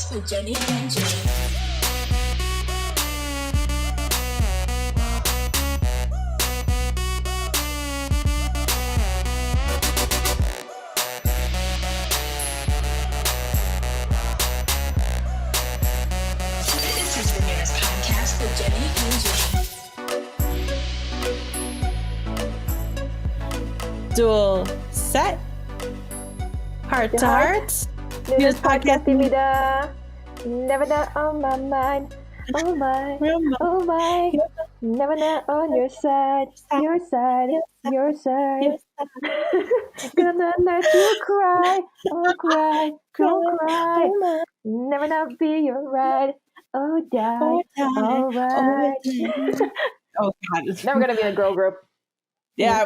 podcast with Jenny and Jenny. This is the Noonas podcast with Jenny and Jenny. Dual set. Heart to heart. Noonas podcast 입니다. Never not on my mind. Oh my, oh my. Never not on your side. Your side, your side. Gonna let you cry. Oh cry, don't cry. Never not be your ride. Oh die, all right. Oh God. Never gonna be in a girl group. Yeah,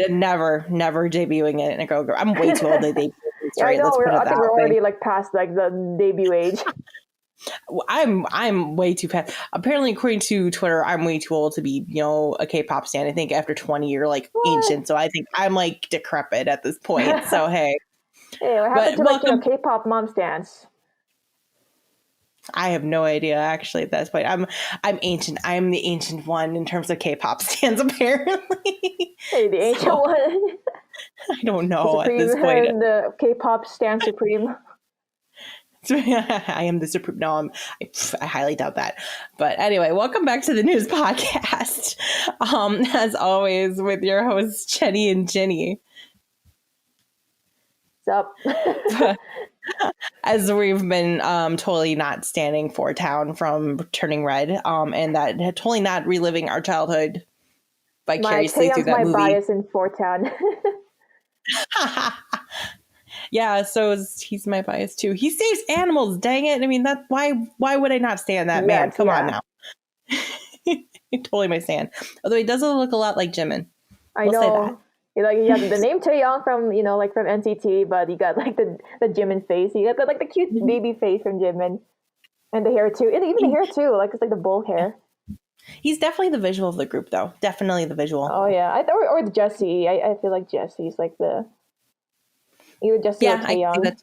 never debuting it in a girl group. I'm way too old to debut. Yeah, I know. Let's put it I think that we're already way. like past like the debut age. I'm way too past. Apparently, according to Twitter, I'm way too old to be, a K-pop stan. I think after 20, you're like ancient. So I think I'm like decrepit at this point. So hey, What happened to welcome. K-pop mom stans? I have no idea actually at this point. I'm ancient. I'm the ancient one in terms of K-pop stans. Apparently, Hey, the ancient one. I don't know at Supreme, this point. the K-pop stan supreme. I am the supreme. No, I highly doubt that. But anyway, welcome back to the News Podcast. As always, with your hosts Jenny and Jenny. What's up? As we've been totally not standing for Town from turning red, and that totally not reliving our childhood vicariously through that my movie. bias in 4town. Yeah, so he's my bias too. He saves animals. Dang it! I mean, that why would I not stand that man? Yes, Come on yeah. now. Totally my stand. Although he does look a lot like Jimin. I We'll say know. that. You got the name Taeyong from from NCT, but you got like the Jimin face. You got the cute baby face from Jimin, and the hair too. And even the hair too. Like it's like the bowl hair. He's definitely the visual of the group, though. Definitely the visual. Oh yeah, or Jesse. I feel like Jesse's like the either Jesse or I think Taeyong. that's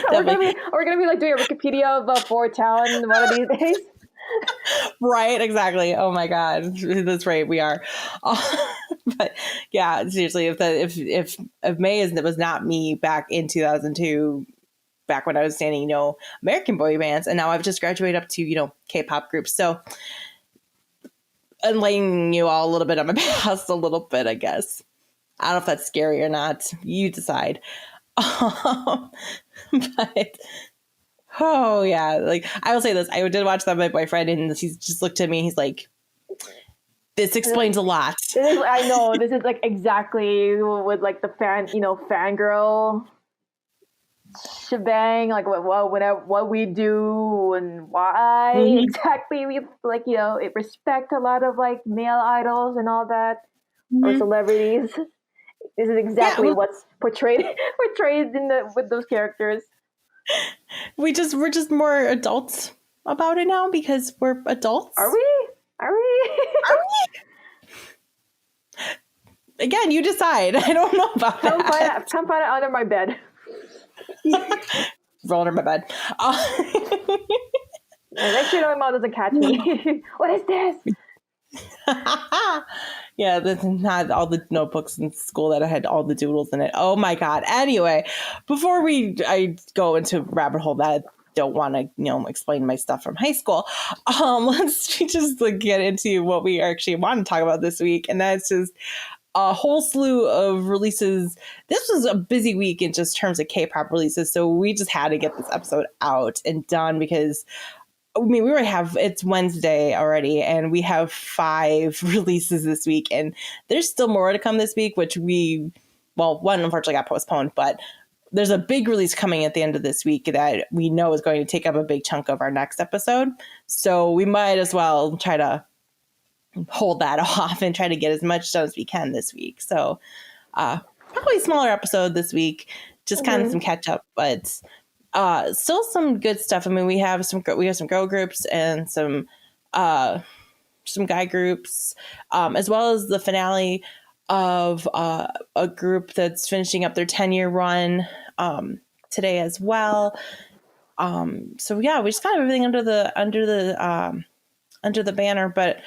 We're gonna be like doing a Wikipedia of 4town one of these days. right. Exactly. Oh my God, that's right. We are. But yeah, seriously, if May was not me back in 2002, back when I was standing, American boy bands, and now I've just graduated up to K-pop groups. So enlightening you all a little bit on my past, a little bit, I guess. I don't know if that's scary or not. You decide. But oh yeah, like I will say this: I did watch that with my boyfriend, and he just looked at me. He's like, "This explains a lot." I know this is like exactly with like the fangirl shebang, like what we do and why exactly we it respect a lot of like male idols and all that or celebrities. This is exactly what's portrayed with those characters. We're just more adults about it now because we're adults. Are we? Are we? Again, you decide. I don't know about that. Come find it under my bed. Roll under my bed. Make sure my mom doesn't catch me. What is this? Yeah, that's not all the notebooks in school that I had all the doodles in it. Oh my God. Anyway, before I go into rabbit hole that I don't want to, explain my stuff from high school, let's just get into what we actually want to talk about this week. And that's just a whole slew of releases. This was a busy week in just terms of K-pop releases. So we just had to get this episode out and done because we already it's Wednesday already, and we have 5 releases this week, and there's still more to come this week, which one unfortunately got postponed, but there's a big release coming at the end of this week that we know is going to take up a big chunk of our next episode. So we might as well try to hold that off and try to get as much done as we can this week. So probably a smaller episode this week, just kind of some catch up, but still some good stuff. I mean, we have some girl groups and some guy groups, as well as the finale of a group that's finishing up their 10-year run today as well. So yeah, we just got everything under the banner. But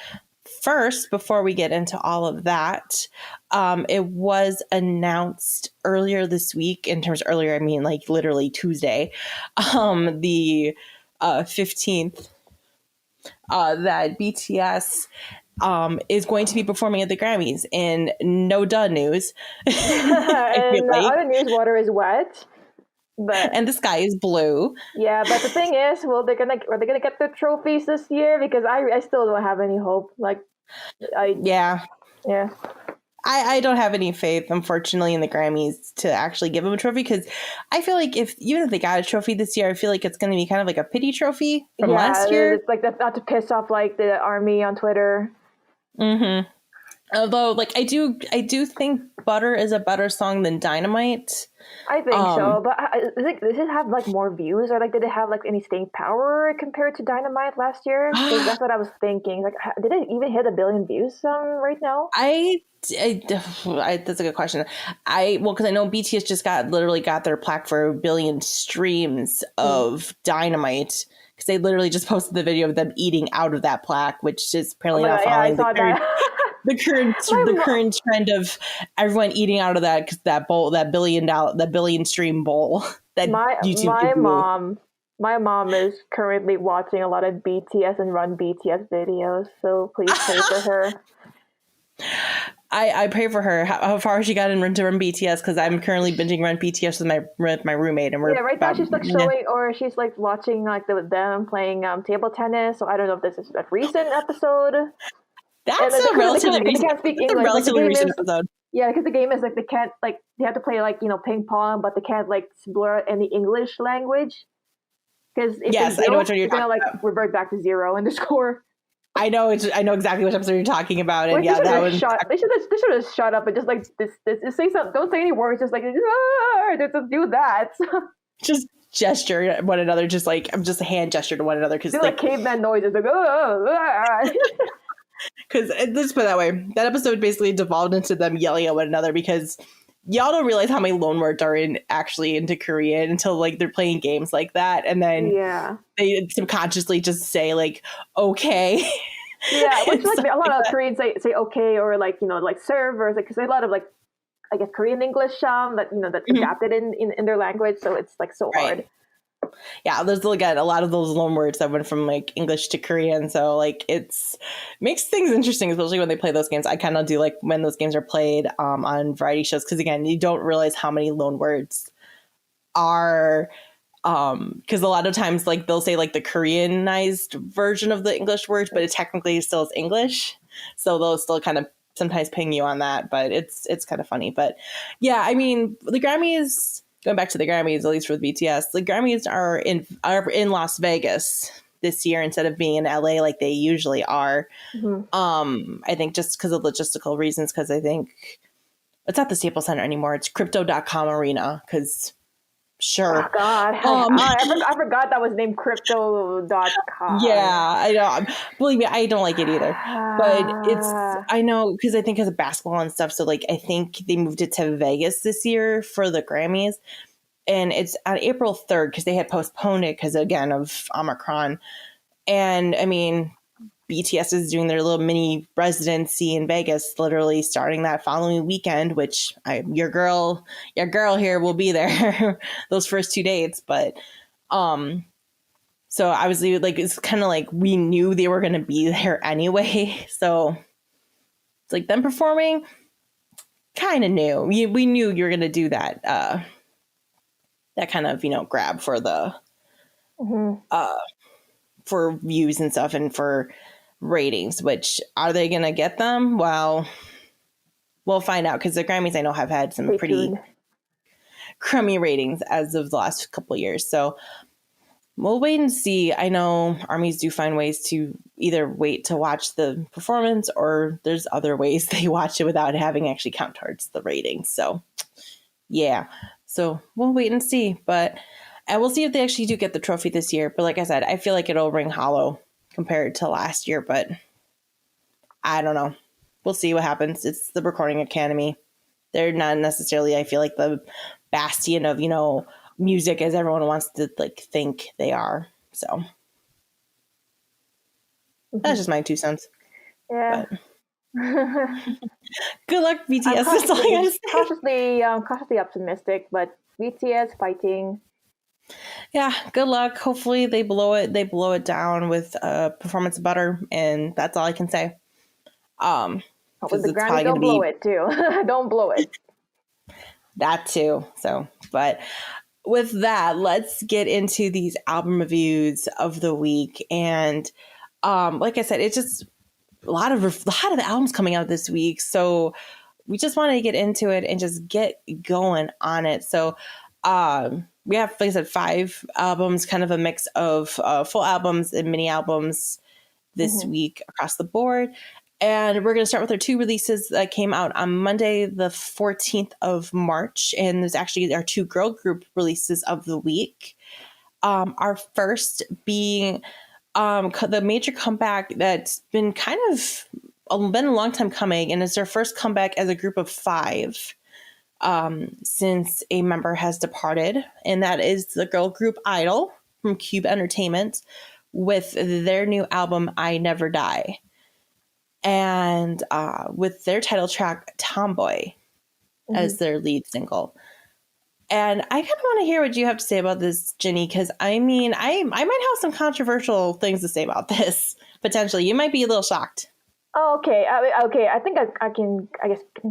first, before we get into all of that, it was announced earlier this week. In terms of earlier, I mean like literally Tuesday, the 15th, that BTS is going to be performing at the Grammys. In no duh news, And other news, water is wet. But and the sky is blue. yeah, but the thing is, are they gonna get the trophies this year? Because I still don't have any hope. Like, Yeah. yeah. I don't have any faith, unfortunately, in the Grammys to actually give them a trophy, because I feel like even if they got a trophy this year, I feel like it's going to be kind of like a pity trophy from last year. It's like that's not to piss off like the army on Twitter. Mm-hmm. Although, like, I do think Butter is a better song than Dynamite. I think so, but does it have like more views, or like did it have like any staying power compared to Dynamite last year? 'Cause that's what I was thinking. Like, did it even hit 1 billion views right now? That's a good question. Because I know BTS just literally got their plaque for 1 billion streams of Dynamite, because they literally just posted the video of them eating out of that plaque, which is apparently not following the current trend of everyone eating out of that, because that bowl, that billion stream bowl that YouTube. My mom is currently watching a lot of BTS and Run BTS videos, so please pray for her. I pray for her. How far she got into Run BTS, because I'm currently binging Run BTS with my roommate, and we're right now she's like showing, or she's like watching like them playing table tennis. So I don't know if this is a recent episode. That's a relatively recent episode. Yeah, because the game is like they have to play like ping pong, but they can't like blur any English language. Because I know what you're talking about. Like revert back to 0 in the score. I know exactly which episode you're talking about, and that was. They should have shut up and just like this say something. Don't say any words. Just like just do that. Just gesture at one another, just a hand gesture to one another, because like caveman noises, like because let's put it that way, that episode basically devolved into them yelling at one another, because y'all don't realize how many loanwords are into Korean until like they're playing games like that, and then they subconsciously just say like okay. Yeah, which like a lot of Koreans say okay, or like like serve, or because there's a lot of like I guess Korean English that's adapted in their language, so it's like so hard. Yeah, there's again a lot of those loan words that went from like English to Korean, so like makes things interesting, especially when they play those games. I kind of do like when those games are played on variety shows, because again, you don't realize how many loan words are, because a lot of times like they'll say like the Koreanized version of the English words, but it technically still is English, so they'll still kind of sometimes ping you on that. But it's kind of funny. But yeah, I mean, the Grammys. Going back to the Grammys, at least for the BTS, the Grammys are in Las Vegas this year instead of being in LA like they usually are. Mm-hmm. I think just because of logistical reasons, because I think it's not the Staples Center anymore. It's Crypto.com Arena, because sure. Oh, God. I forgot that was named Crypto.com. Yeah, I know. Believe me, I don't like it either. But I know, because I think because of basketball and stuff. So, like, I think they moved it to Vegas this year for the Grammys. And it's on April 3rd, because they had postponed it because, again, of Omicron. And, I mean, BTS is doing their little mini residency in Vegas, literally starting that following weekend, which your girl here will be there those first 2 dates. But so I was like, it's kind of like we knew they were going to be there anyway. So it's like them performing, kind of knew. We knew you were going to do that. That kind of grab for the for views and stuff, and for ratings. Which, are they gonna get them? Well, we'll find out, because the Grammys I know have had some pretty crummy ratings as of the last couple of years, so we'll wait and see. I know armies do find ways to either wait to watch the performance, or there's other ways they watch it without having actually count towards the ratings. So yeah, so we'll wait and see. And we'll see if they actually do get the trophy this year. But like I said, I feel like it'll ring hollow compared to last year, but I don't know. We'll see what happens. It's the Recording Academy. They're not necessarily, I feel like, the bastion of, music as everyone wants to like think they are. So that's just my 2 cents. Yeah. But good luck, BTS. That's all I gotta say. Cautiously optimistic, but BTS fighting. Yeah, good luck. Hopefully they blow it down with performance better, and that's all I can say. Hopefully the Grammys don't blow it too. Don't blow it. That too. So, but with that, let's get into these album reviews of the week. And like I said, it's just a lot of albums coming out this week. So we just wanted to get into it and just get going on it. So we have, like I said, 5 albums, kind of a mix of full albums and mini albums this week across the board. And we're going to start with our 2 releases that came out on Monday, the 14th of March. And there's actually our 2 girl group releases of the week. Our first being the major comeback that's been been a long time coming. And it's their first comeback as a group of 5 since a member has departed. And that is the girl group Idol from Cube Entertainment with their new album, I Never Die. And with their title track Tomboy as their lead single. And I kind of want to hear what you have to say about this, Jenny, because I mean, I might have some controversial things to say about this potentially. You might be a little shocked. Oh, okay. Okay. I think I can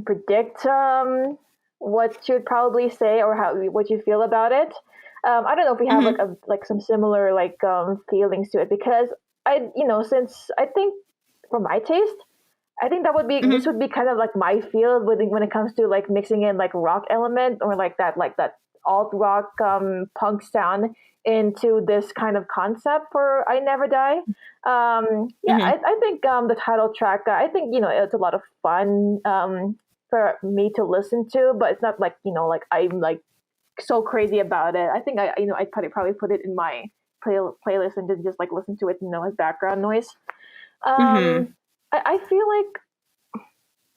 predict what you'd probably say or what you feel about it. I don't know if we have like some similar feelings to it, because since I think, for my taste, I think that would be this would be kind of like my field when it comes to like mixing in like rock element or like that alt rock punk sound into this kind of concept for I Never Die. I think the title track, I think it's a lot of fun for me to listen to, but it's not like like I'm like so crazy about it. I think I'd probably put it in my playlist and then just like listen to it as background noise. I feel like,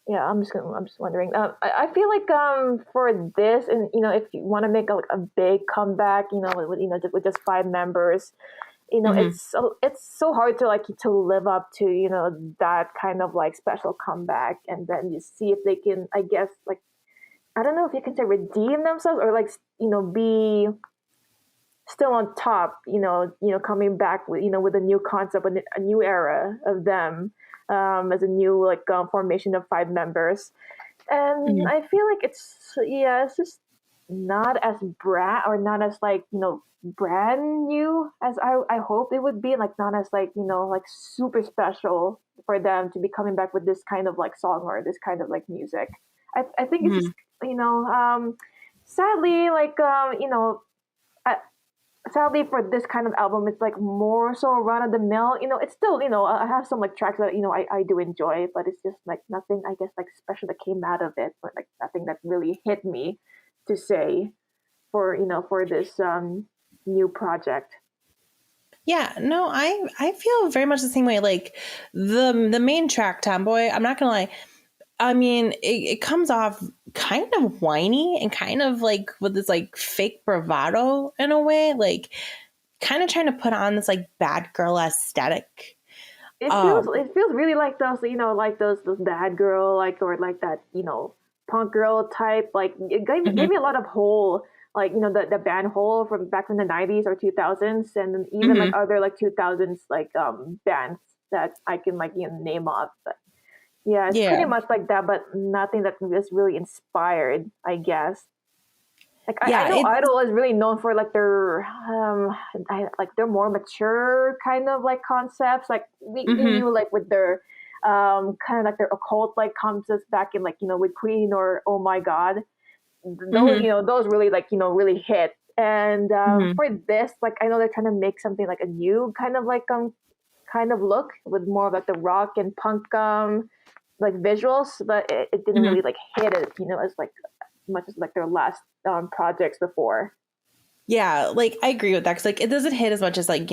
I'm just wondering. I feel like for this, and if you want to make a big comeback, with just 5 members, it's so hard to live up to that kind of like special comeback, and then you see if they can, I guess, like, I don't know if you can say redeem themselves or like be still on top, coming back with with a new concept, a new era of them. As a new formation of 5 members, and I feel like it's just not as not as brand new as I hope it would be, like not as like super special for them to be coming back with this kind of like song or this kind of like music. I think it's just sadly sadly for this kind of album, it's like more so run of the mill. It's still, I have some like tracks that, I do enjoy, but it's just like nothing, I guess, like special that came out of it, but like nothing that really hit me to say for this new project. Yeah, no, I feel very much the same way. Like the main track, Tomboy, I'm not gonna lie, I mean, it comes off kind of whiny and kind of like with this like fake bravado in a way, like kind of trying to put on this like bad girl aesthetic. It feels really like those, like those bad girl, like, or like that, punk girl type. Like it gave me a lot of Hole, like, the band Hole from back in the 90s or 2000s, and then even like other like 2000s like bands that I can like name off. But yeah, it's pretty much like that, but nothing that was really inspired, I guess. Like I know Idol is really known for like their their more mature kind of like concepts. Like we knew like with their kind of like their occult like concepts back in like with Queen or Oh My God. Those those really like really hit. And for this, like I know they're trying to make something like a new kind of like kind of look with more of like the rock and punk like visuals, but it didn't really like hit it as like much as like their last projects before. Yeah, like I agree with that, because like it doesn't hit as much as like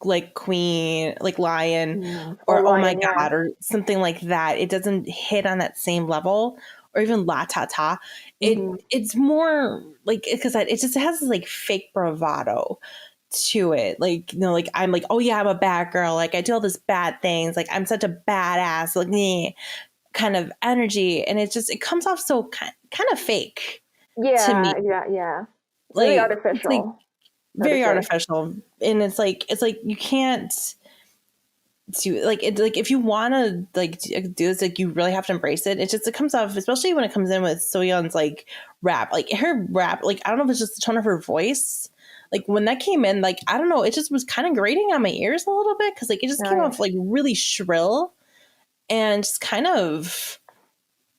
like Queen, like Lion, or Oh My God, or something like that. It doesn't hit on that same level. or even La Ta Ta, Mm-hmm. it's more like, because it just has this like fake bravado to it. Like, you know, like I'm like, oh yeah, I'm a bad girl. Like I do all this bad things. Like I'm such a badass, like me kind of energy. And it comes off so kind of fake to me. Yeah. Really Like, it's like artificial. very artificial. And it's like you can't do like it, like if you want to like do this, like you really have to embrace it. It comes off, especially when it comes in with Soyeon's like rap, like her rap, like I don't know if it's just the tone of her voice. Like when that came in, like I don't know, it just was kind of grating on my ears a little bit, because like it just came off like really shrill and just kind of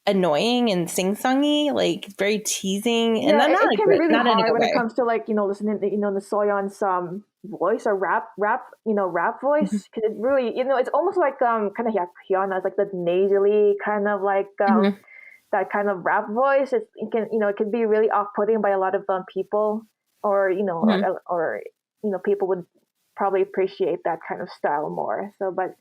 annoying and sing-songy, like very teasing. And then it can be really not in a hard good when way. it comes to like, you know, listening to, you know, the Soyeon's voice or rap voice, because it really, you know, it's almost like kind of Hyuna, like the nasally kind of like that kind of rap voice. It can, you know, it can be really off-putting by a lot of people, or you know, or you know, people would probably appreciate that kind of style more. So, but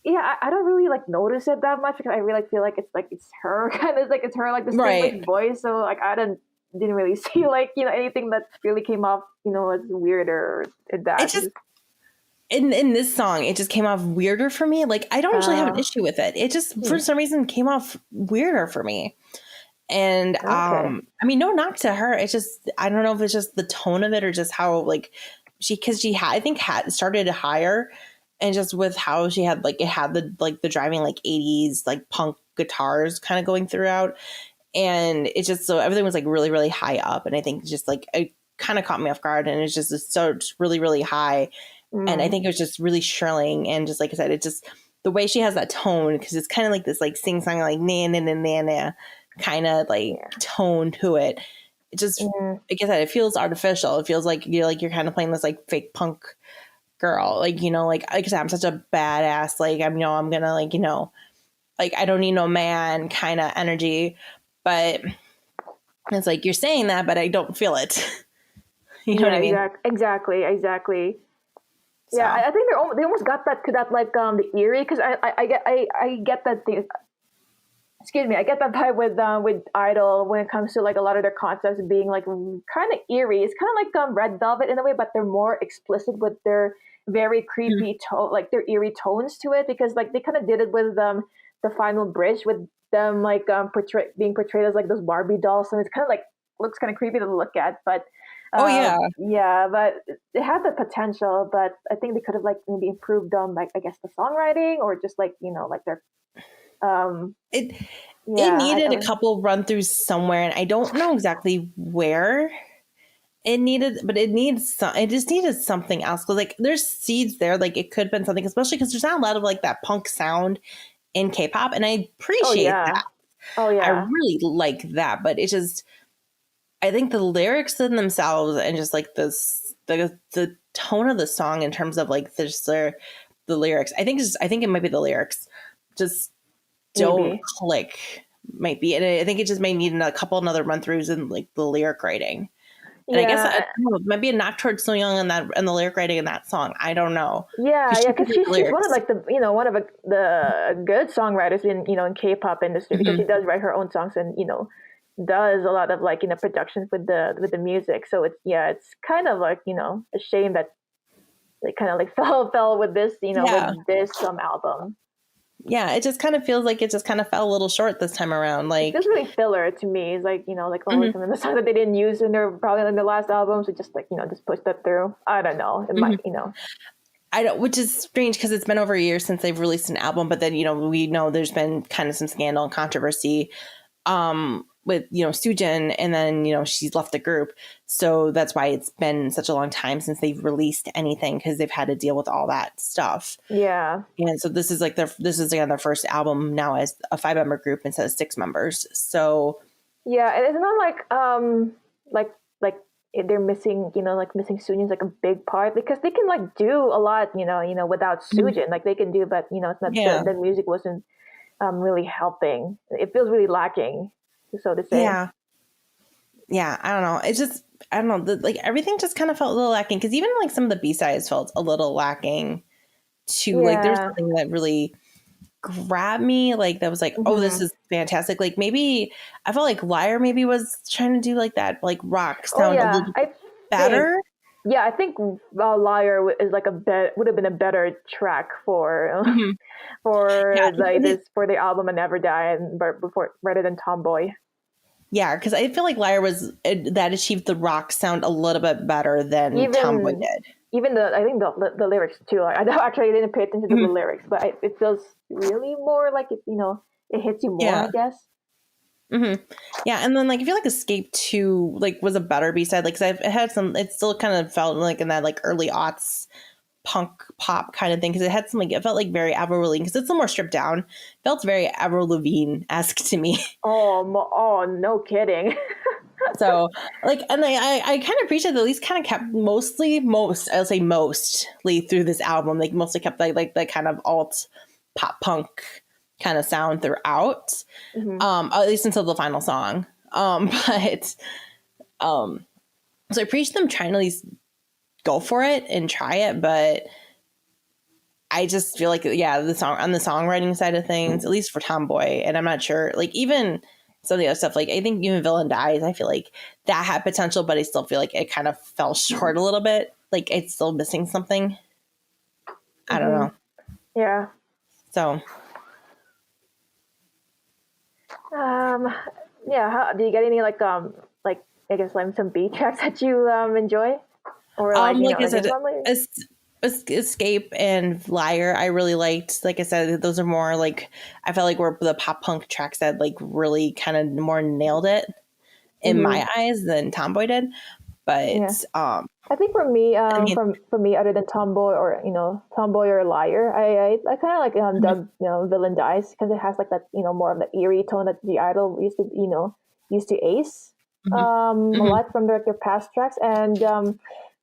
yeah, I don't really like notice it that much, because I really feel like it's her kind of like, it's her like distinguished voice. So like I didn't really see like, you know, anything that really came off, you know, as weirder than that. It just in this song, it just came off weirder for me. Like I don't usually have an issue with it. It just for some reason came off weirder for me. And I mean, no knock to her. It's just, I don't know if it's just the tone of it, or just how like I think had started higher. And just with how she had like, it had the driving like 80s like punk guitars kind of going throughout, and it just, so everything was like really really high up, and I think just like it kind of caught me off guard, and it's just so really really high, and I think it was just really shrilling, and just like I said, it just, the way she has that tone, because it's kind of like this like sing song like na na na na na kind of like tone to it. It just like I said, it feels artificial. It feels like you're kind of playing this like fake punk girl, like, you know, like I said, I'm such a badass, like I'm, you know, I'm gonna like, you know, like I don't need no man kind of energy. But it's like, you're saying that, but I don't feel it. You know what I mean? Exactly. So. Yeah, I think they almost got that to that like the eerie, because I get that thing. Excuse me, I get that vibe with Idol when it comes to like a lot of their concepts being like kind of eerie. It's kind of like Red Velvet in a way, but they're more explicit with their very creepy tone, like their eerie tones to it, because like they kind of did it with the final bridge with them like being portrayed as like those Barbie dolls, and it's kind of like looks kind of creepy to look at, but but it had the potential, but I think they could have like maybe improved on like, I guess, the songwriting, or just like, you know, like their it needed a couple run throughs somewhere, and I don't know exactly where it needed, but it just needed something else, because like there's seeds there, like it could have been something, especially because there's not a lot of like that punk sound in K-pop, and I appreciate that. I really like that, but it's just, I think the lyrics in themselves, and just like the tone of the song in terms of like the lyrics, I think it might be the lyrics just don't click, might be, and I think it just may need a couple another run throughs in like the lyric writing. And I guess it might be a knock towards Soyeon and the lyric writing in that song. I don't know. Yeah, because she's one of like one of the good songwriters in K-pop industry, because she does write her own songs, and does a lot of like productions with the music. So it's kind of like a shame that it kind of like fell with this with this album. Yeah, it just kind of feels like it just kind of fell a little short this time around. Like, it's really filler to me. It's like, like always some of the songs that they didn't use in their probably in their last albums, so just like, just push that through. I don't know. It might, I don't, which is strange because it's been over a year since they've released an album, but then, we know there's been kind of some scandal and controversy with, Soojin, and then, she's left the group. So that's why it's been such a long time since they've released anything, because they've had to deal with all that stuff. Yeah. And so this is like their first album now as a 5-member group instead of 6 members. So yeah, it's not like they're missing, missing Soojin's like a big part, because they can like do a lot, without Soojin. Like they can do, but it's not the music wasn't really helping. It feels really lacking, so to say. Yeah, I don't know. It's just, I don't know. Like everything just kind of felt a little lacking, because even like some of the B-sides felt a little lacking too. Like there's something that really grabbed me. Like that was like, oh, this is fantastic. Like maybe I felt like Liar maybe was trying to do like that like rock sound a little bit better. I think Liar is like would have been a better track for for the album and Never Die and before rather than Tomboy. Yeah, because I feel like Liar that achieved the rock sound a little bit better than Tomboy did. Even I think the lyrics too. Like, I actually didn't pay attention to the lyrics, but it feels really more like it. It hits you more. I guess. Mm-hmm. Yeah, and then like I feel like Escape 2 like was a better B-side. Like, cause it still kind of felt like in that like early aughts punk pop kind of thing, because it had some like it felt like very Avril Lavigne, because it's a little more stripped down. It felt very Avril Lavigne-esque to me. Oh, no kidding. So like, and I kind of appreciate that at least kind of kept mostly through this album, like mostly kept like the kind of alt pop punk kind of sound throughout, at least until the final song. So I appreciate them trying to at least go for it and try it, but I just feel like on the songwriting side of things, at least for Tomboy, and I'm not sure, like even some of the other stuff, like I think even Villain Dies, I feel like that had potential, but I still feel like it kind of fell short a little bit. Like it's still missing something. I don't know. Yeah. So. Do you get any like I guess like some beat tracks that you enjoy, or like I said, Escape and Liar I really liked. Like I said, those are more like I felt like were the pop punk tracks that like really kind of more nailed it in my eyes than Tomboy did. But I think for me, for me, other than Tomboy or Liar, I kind of like dug Villain Dies, because it has like that more of the eerie tone that the Idol used to ace a lot from their past tracks. And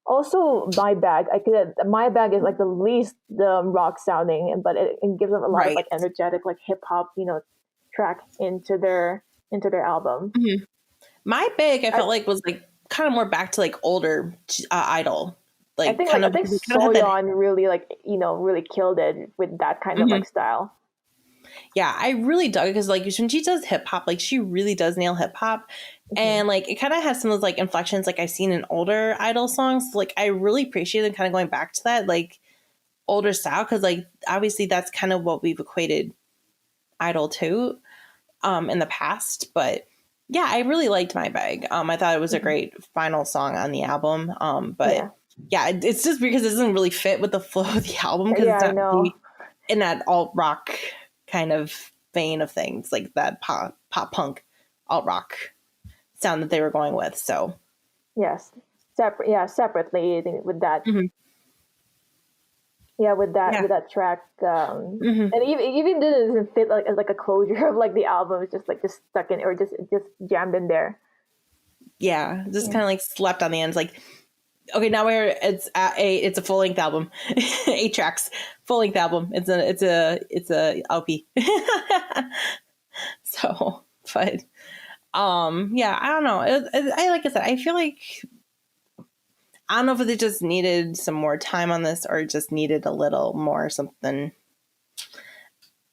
also My Bag, My Bag is like the least rock sounding, but it gives them a lot of like energetic like hip hop track into their album. My Bag I felt like was like kind of more back to like older Idol. Like I think Soyeon really really killed it with that kind of like style. Yeah, I really dug it because like when she does hip hop, like she really does nail hip hop, and like it kind of has some of those like inflections like I've seen in older Idol songs. So, like I really appreciate them kind of going back to that like older style, because like obviously that's kind of what we've equated Idol to in the past. But yeah, I really liked My Bag. I thought it was a great final song on the album. But yeah, it's just because it doesn't really fit with the flow of the album, because it's not really in that alt rock kind of vein of things, like that pop punk alt rock sound that they were going with. So separately with that. With that track, and even doesn't fit like as like a closure of like the album. It's just stuck in, or just jammed in there. Yeah, just kind of like slept on the ends. Like, okay, now it's a full length album, 8 tracks, full length album. It's a LP. So, but I don't know. I like I said, I feel like. I don't know if they just needed some more time on this or just needed a little more something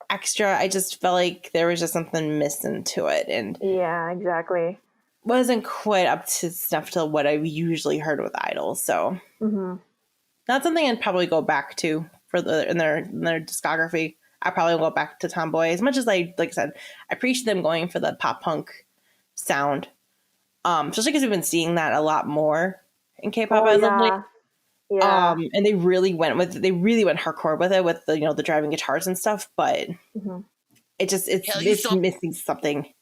extra. I just felt like there was just something missing to it. And yeah, exactly. Wasn't quite up to snuff to what I've usually heard with Idol. So not something I'd probably go back to in their discography. I probably will go back to Tomboy, as much as like I said, I appreciate them going for the pop punk sound. Especially because we've been seeing that a lot more in K-pop as of late. And they really went hardcore with it, with the the driving guitars and stuff, but it's missing something.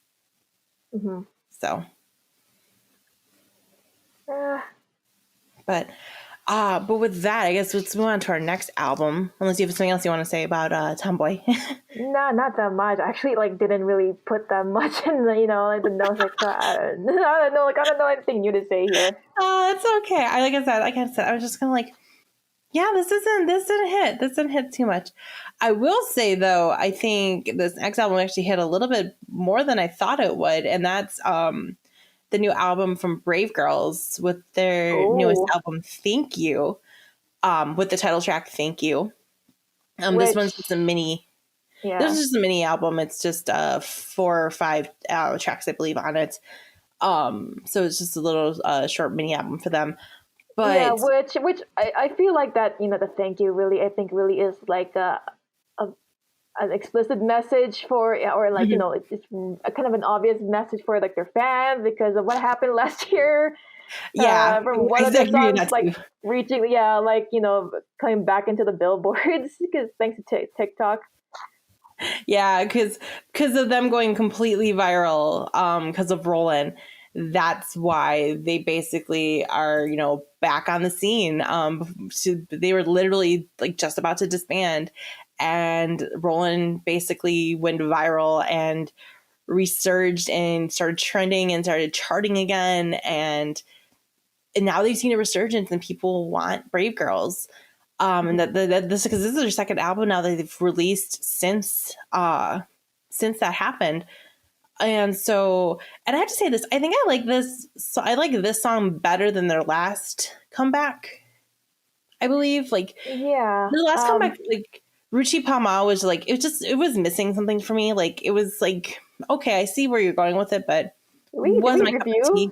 So but with that, I guess let's move on to our next album, unless you have something else you want to say about Tomboy. No, not that much. I actually didn't really put that much in the the notes. I don't know. I don't know anything new to say here. It's okay. Like I said, I was just kind of like, yeah, this didn't hit. This didn't hit too much. I will say though, I think this next album actually hit a little bit more than I thought it would, and that's the new album from Brave Girls with their newest album, Thank You, with the title track Thank You. This one's just a mini Yeah. This is just a mini album. It's just 4 or 5 tracks, I believe, on it. So it's just a little short mini album for them. But yeah, which I feel like that, the thank you really, I think really is like an explicit message for, or like, it's a kind of an obvious message for like their fans because of what happened last year. yeah, From one of their exactly, songs, like reaching, like, coming back into the billboards because thanks to TikTok. Yeah, because of them going completely viral, because of Rollin'. That's why they basically are, back on the scene. They were literally like just about to disband, and Rollin' basically went viral and resurged and started trending and started charting again. And now they've seen a resurgence and people want Brave Girls. And this is their second album now that they've released since that happened. And so, and I have to say this, I think I like this. So I like this song better than their last comeback. I believe, like, yeah, their last comeback, like Ruchi Pama was like, it was missing something for me. Like, it was like, okay, I see where you're going with it, but did we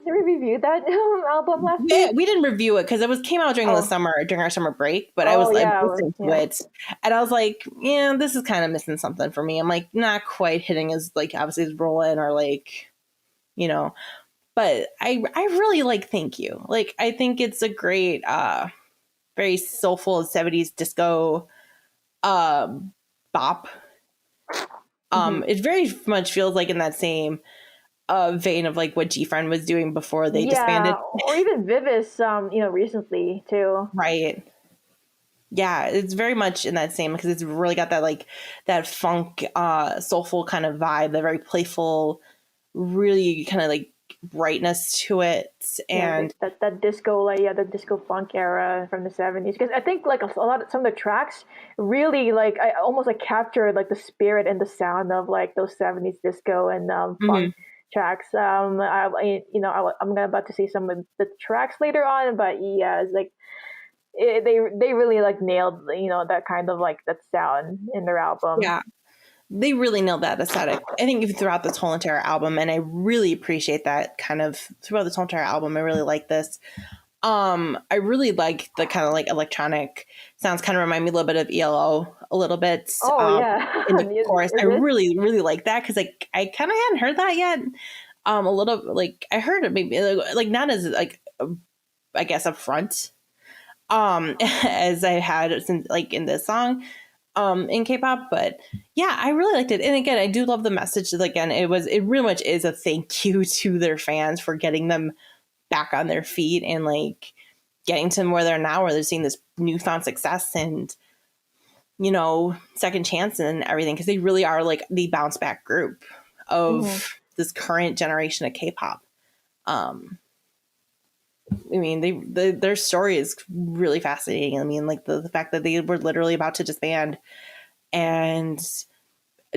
review that album last week? We didn't review it because it came out during during our summer break, but I was listening to it and I was like, yeah, this is kind of missing something for me. I'm like, not quite hitting as like obviously as Rollin' or like, but I really like Thank You. Like, I think it's a great, very soulful 70s disco bop. It very much feels like in that same vein of like what G-Friend was doing before they disbanded, or even Vivis, recently too. Right. Yeah, it's very much in that same because it's really got that like that funk, soulful kind of vibe, that very playful, really kind of like brightness to it, and that disco, like the disco funk era from the 70s. Because I think like some of the tracks really like I almost like captured like the spirit and the sound of like those 70s disco and funk tracks. I'm about to see some of the tracks later on, but yeah, it's like they really like nailed that kind of like that sound in their album. Yeah, they really nailed that aesthetic, I think, even throughout this whole entire album, and I really appreciate that kind of throughout this whole entire album. I really like this. I really like the kind of like electronic sounds, kind of remind me a little bit of ELO a little bit. In the chorus. I really, really like that because like I kind of hadn't heard that yet. A little like I heard it maybe like not as like I guess upfront as I had since like in this song in K-pop, but yeah, I really liked it. And again, I do love the message that again it really much is a thank you to their fans for getting them back on their feet and like getting to where they're now, where they're seeing this newfound success and second chance and everything, because they really are like the bounce back group of this current generation of K-pop. I mean, their story is really fascinating. I mean, like the fact that they were literally about to disband, and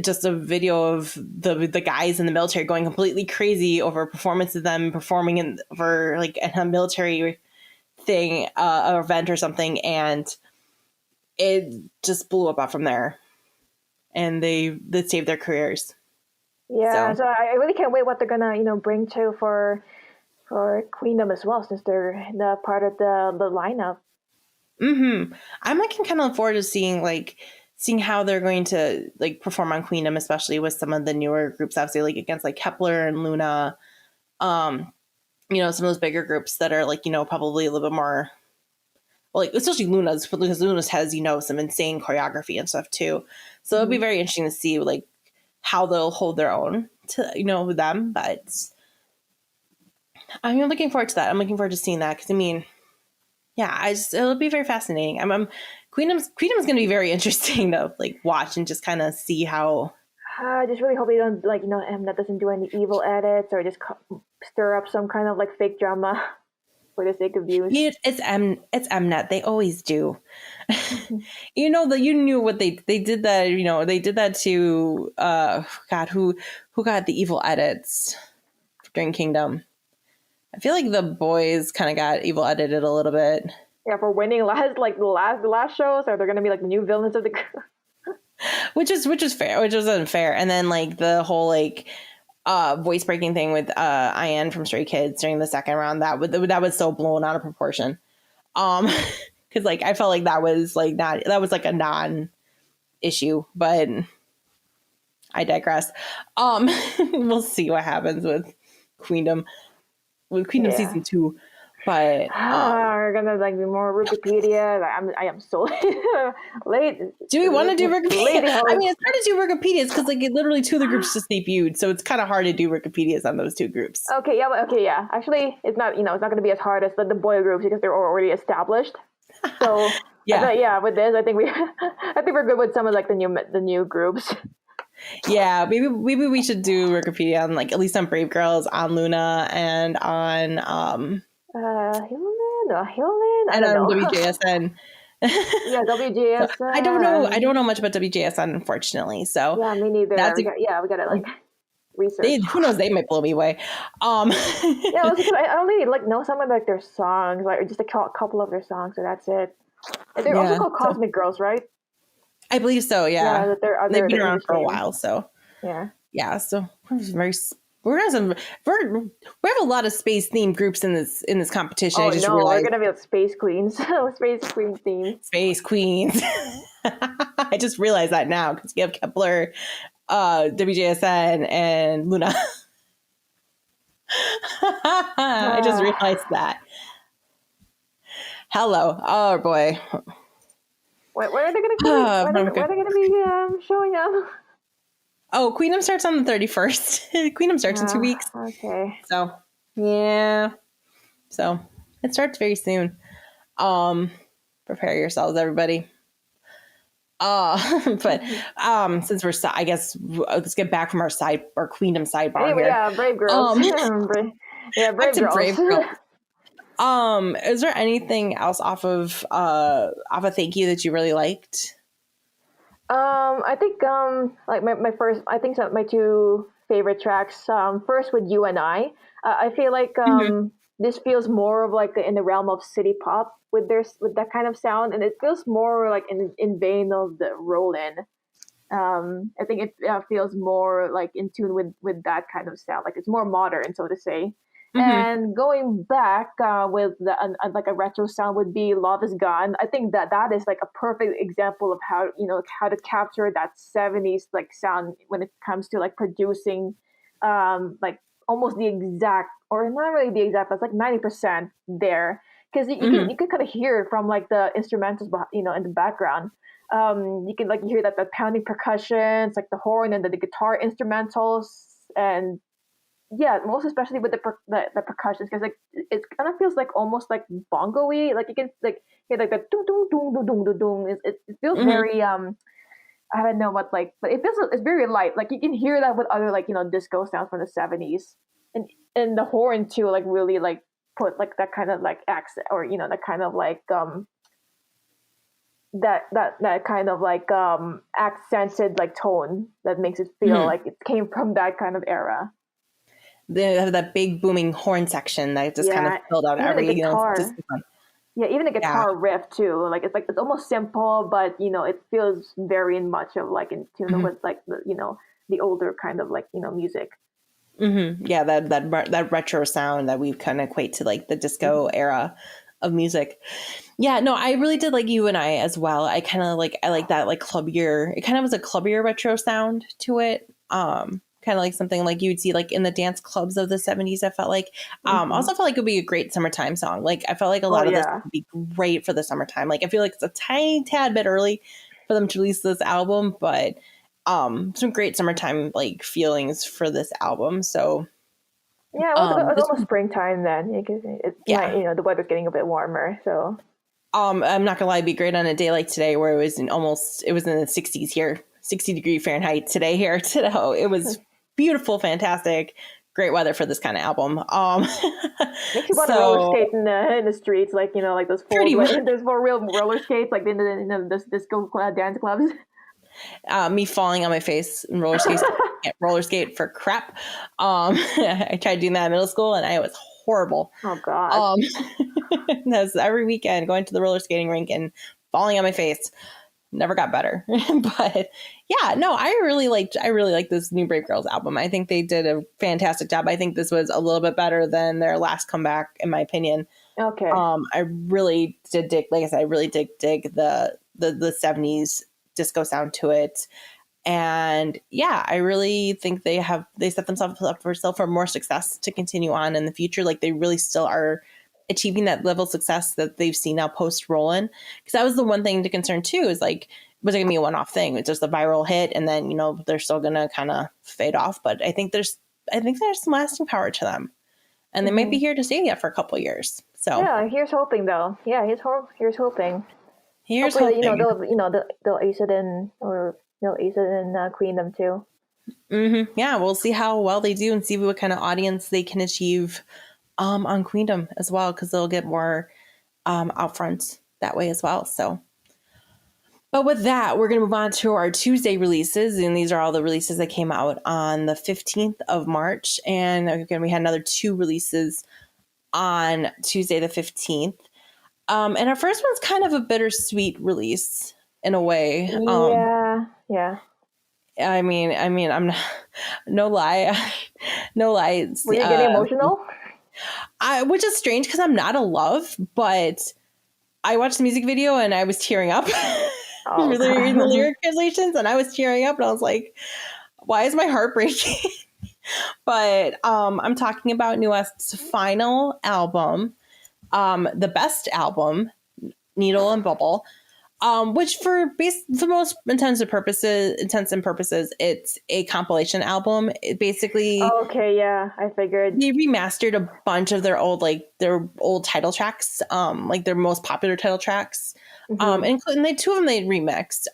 just a video of the guys in the military going completely crazy over a performance of them performing for like a military thing, an event or something, and it just blew up from there, and they saved their careers. Yeah, so I really can't wait what they're gonna bring to for Queendom as well, since they're the part of the lineup. I'm like kind of look forward to seeing how they're going to like perform on Queendom, especially with some of the newer groups, obviously like against like Kepler and Luna, some of those bigger groups that are like probably a little bit more, well, like especially Luna's, because Luna's has some insane choreography and stuff too. So it'll be very interesting to see like how they'll hold their own to them. But I'm looking forward to that. I'm looking forward to seeing that because I mean, yeah, it'll be very fascinating. Queendom's going to be very interesting to like watch and just kind of see how. I just really hope they don't like Mnet doesn't do any evil edits or just stir up some kind of like fake drama for the sake of views. It's Mnet. They always do. You knew what they did that. They did that to God, who got the evil edits during Kingdom. I feel like the boys kind of got evil edited a little bit. Yeah, for winning the last shows, are they going to be like the new villains of the group? which is fair, which was unfair. And then like the whole like voice breaking thing with Ian from Stray Kids during the second round, that was so blown out of proportion. Because like I felt like that was like a non-issue, but I digress. We'll see what happens with Queendom season 2. But we're gonna like do more Wikipedia. I am so late. Do we want to do Wikipedia? I mean, it's hard to do Wikipedias because like literally 2 of the groups just debuted, so it's kind of hard to do Wikipedias on those 2 groups. Okay, yeah. Actually, it's not going to be as hard as the boy groups because they're already established. So yeah, with this, I think we're good with some of like the new groups. Yeah, maybe we should do Wikipedia on like at least on Brave Girls, on Luna, and on Hyolyn, and on WJSN. Yeah, WJSN. I don't know much about WJSN, unfortunately. So yeah, me neither. We gotta like research. Who knows? They might blow me away. Yeah, I only like know some of like their songs, like just a couple of their songs, so that's it. And they're also called Cosmic Girls, right? I believe so. Yeah, they've been around for a while. So yeah. So we have a lot of space themed groups in this competition. Oh no, we're gonna be like Space Queens, Space Queen theme. Space Queens. I just realized that now because you have Kepler, WJSN, and Luna. I just realized that. Hello, oh boy. Where are they gonna be showing up? Oh, Queendom starts on the 31st. Queendom starts in 2 weeks. Okay. So, yeah. So, it starts very soon. Prepare yourselves, everybody. But since we're, I guess, let's get back from our Queendom sidebar here. Yeah, Brave Girls. Brave Girls. Is there anything else off of Thank You that you really liked? I think like my 2 favorite tracks. First with You and I feel like this feels more of like in the realm of city pop with that kind of sound, and it feels more like in vein of the Rollin'. I think it feels more like in tune with that kind of sound, like it's more modern, so to say. And going back with like a retro sound would be Love Is Gone. I think that is like a perfect example of how to capture that 70s like sound when it comes to like producing like almost the exact, or not really the exact, but it's like 90% there, because you can kind of hear it from like the instrumentals in the background. You can like hear that the pounding percussions, like the horn and the guitar instrumentals, and yeah, most especially with the percussions, because like it kind of feels like almost like bongo-y. Like you can like hear like the dong dong dong dong dong dong. It feels very I don't know what, like, but it's very light. Like you can hear that with other like disco sounds from the 70s, and the horn too, like really like put like that kind of like accent, or that kind of like that kind of like accented like tone that makes it feel like it came from that kind of era. They have that big booming horn section that just kind of filled out every guitar. Even the guitar riff too. Like it's almost simple, but it feels very much of like in tune with like the older kind of like music. Yeah, that retro sound that we kind of equate to like the disco era of music. Yeah, no, I really did like You and I as well. I like that like clubbier. It kind of was a clubbier retro sound to it. Kind of like something like you would see like in the dance clubs of the 70s. I felt like also felt like it would be a great summertime song. Like I felt like a lot of this would be great for the summertime. Like I feel like it's a tiny tad bit early for them to release this album, but some great summertime like feelings for this album. So yeah, it was almost springtime then. The weather's getting a bit warmer, so I'm not gonna lie, it'd be great on a day like today where it was in the 60s here, 60-degree Fahrenheit today here. So it was beautiful, fantastic, great weather for this kind of album. Makes you want to roller skate in the streets, like like those there's more real roller skates, like in the disco dance clubs. Me falling on my face in roller skates. Can't roller skate for crap. I tried doing that in middle school and I was horrible. Oh god. That's every weekend going to the roller skating rink and falling on my face. never got better. But yeah, no, I really like this new Brave Girls album. I think they did a fantastic job. I think this was a little bit better than their last comeback, in my opinion. Okay. I really did dig, like I said, I really dig the 70s disco sound to it. And yeah, I really think they set themselves up for more success to continue on in the future. Like they really still are achieving that level of success that they've seen now post Rollin'. Because that was the one thing to concern too, is like, was it gonna be a one-off thing? It's just a viral hit and then, they're still gonna kind of fade off. But I think there's some lasting power to them. And they might be here to stay yet for a couple of years. So yeah, here's hoping though. Yeah, here's hoping. Here's hopefully, hoping. They'll ace it in, or they'll ace it in Queendom too. Mm-hmm. Yeah, we'll see how well they do and see what kind of audience they can achieve on Queendom as well, because they'll get more out front that way as well. So, but with that, we're going to move on to our Tuesday releases, and these are all the releases that came out on the 15th of March. And again, we had another 2 releases on Tuesday the 15th. And our first one's kind of a bittersweet release in a way. Yeah. I mean, I'm not, no lie. Were you getting emotional? Which is strange because I'm not a love, but I watched the music video and I was tearing up. Really reading the lyric translations, and I was tearing up, and I was like, why is my heart breaking? But I'm talking about Noonas' final album, the best album, Needle and Bubble, which for most intents and purposes, it's a compilation album. It basically, okay, yeah, I figured they remastered a bunch of their old title tracks, like their most popular title tracks, including 2 of them they remixed.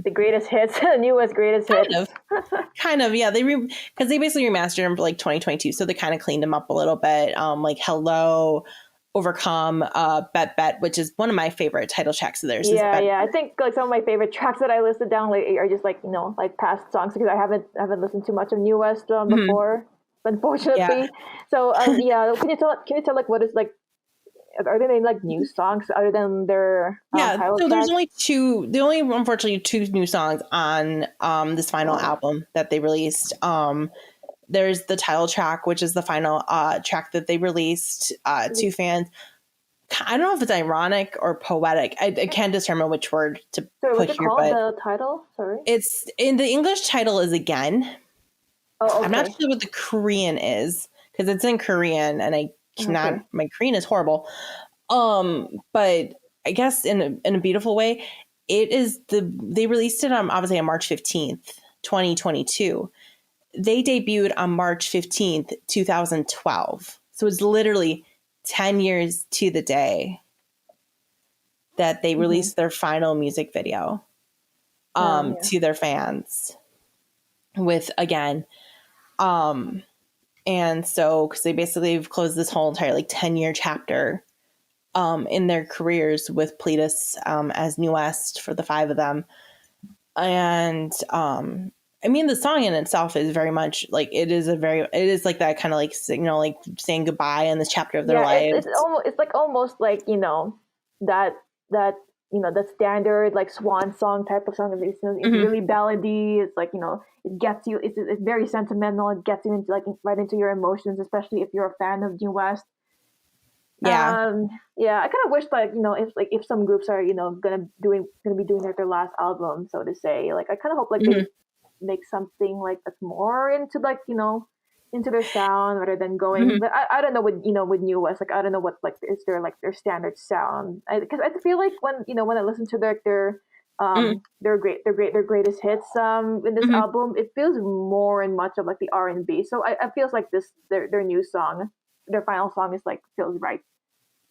The greatest hits, the newest greatest hits. Kind of, yeah. Because they basically remastered them for like 2022, so they kind of cleaned them up a little bit. Like Hello, Overcome, Bet, which is one of my favorite title tracks of theirs. Yeah. I think like some of my favorite tracks that I listed down lately are just like like past songs, because I haven't listened to much of New West before, unfortunately. Yeah. So yeah, can you tell like what is like, are there any like new songs other than their title so tracks? there's only unfortunately 2 new songs on this final album that they released. There's the title track, which is the final track that they released to fans. I don't know if it's ironic or poetic. I can't determine which word to put here. But the title? Sorry. It's in the English title is Again. Oh, okay. I'm not sure what the Korean is because it's in Korean, and I cannot. Okay. My Korean is horrible. But I guess in a beautiful way, it is they released it obviously on March 15th, 2022. They debuted on March 15th, 2012. So it's literally 10 years to the day that they released their final music video to their fans with Again. And so, because they basically have closed this whole entire 10-year chapter in their careers with Pledis as New West for the 5 of them. And I mean, the song in itself is very much it is like that kind of saying goodbye in this chapter of their lives. It's almost like, that the standard swan song type of song. It's really ballady. It's it gets you. It's very sentimental. It gets you into right into your emotions, especially if you're a fan of New West. Yeah. I kind of wish if some groups are gonna be doing their last album, so to say. I kind of hope they make something that's more into into their sound rather than going. But I don't know with New West, I don't know what is their standard sound, because I feel like when I listen to their greatest hits in this album, it feels more and much of the R&B. So I feels like their new song, their final song is feels right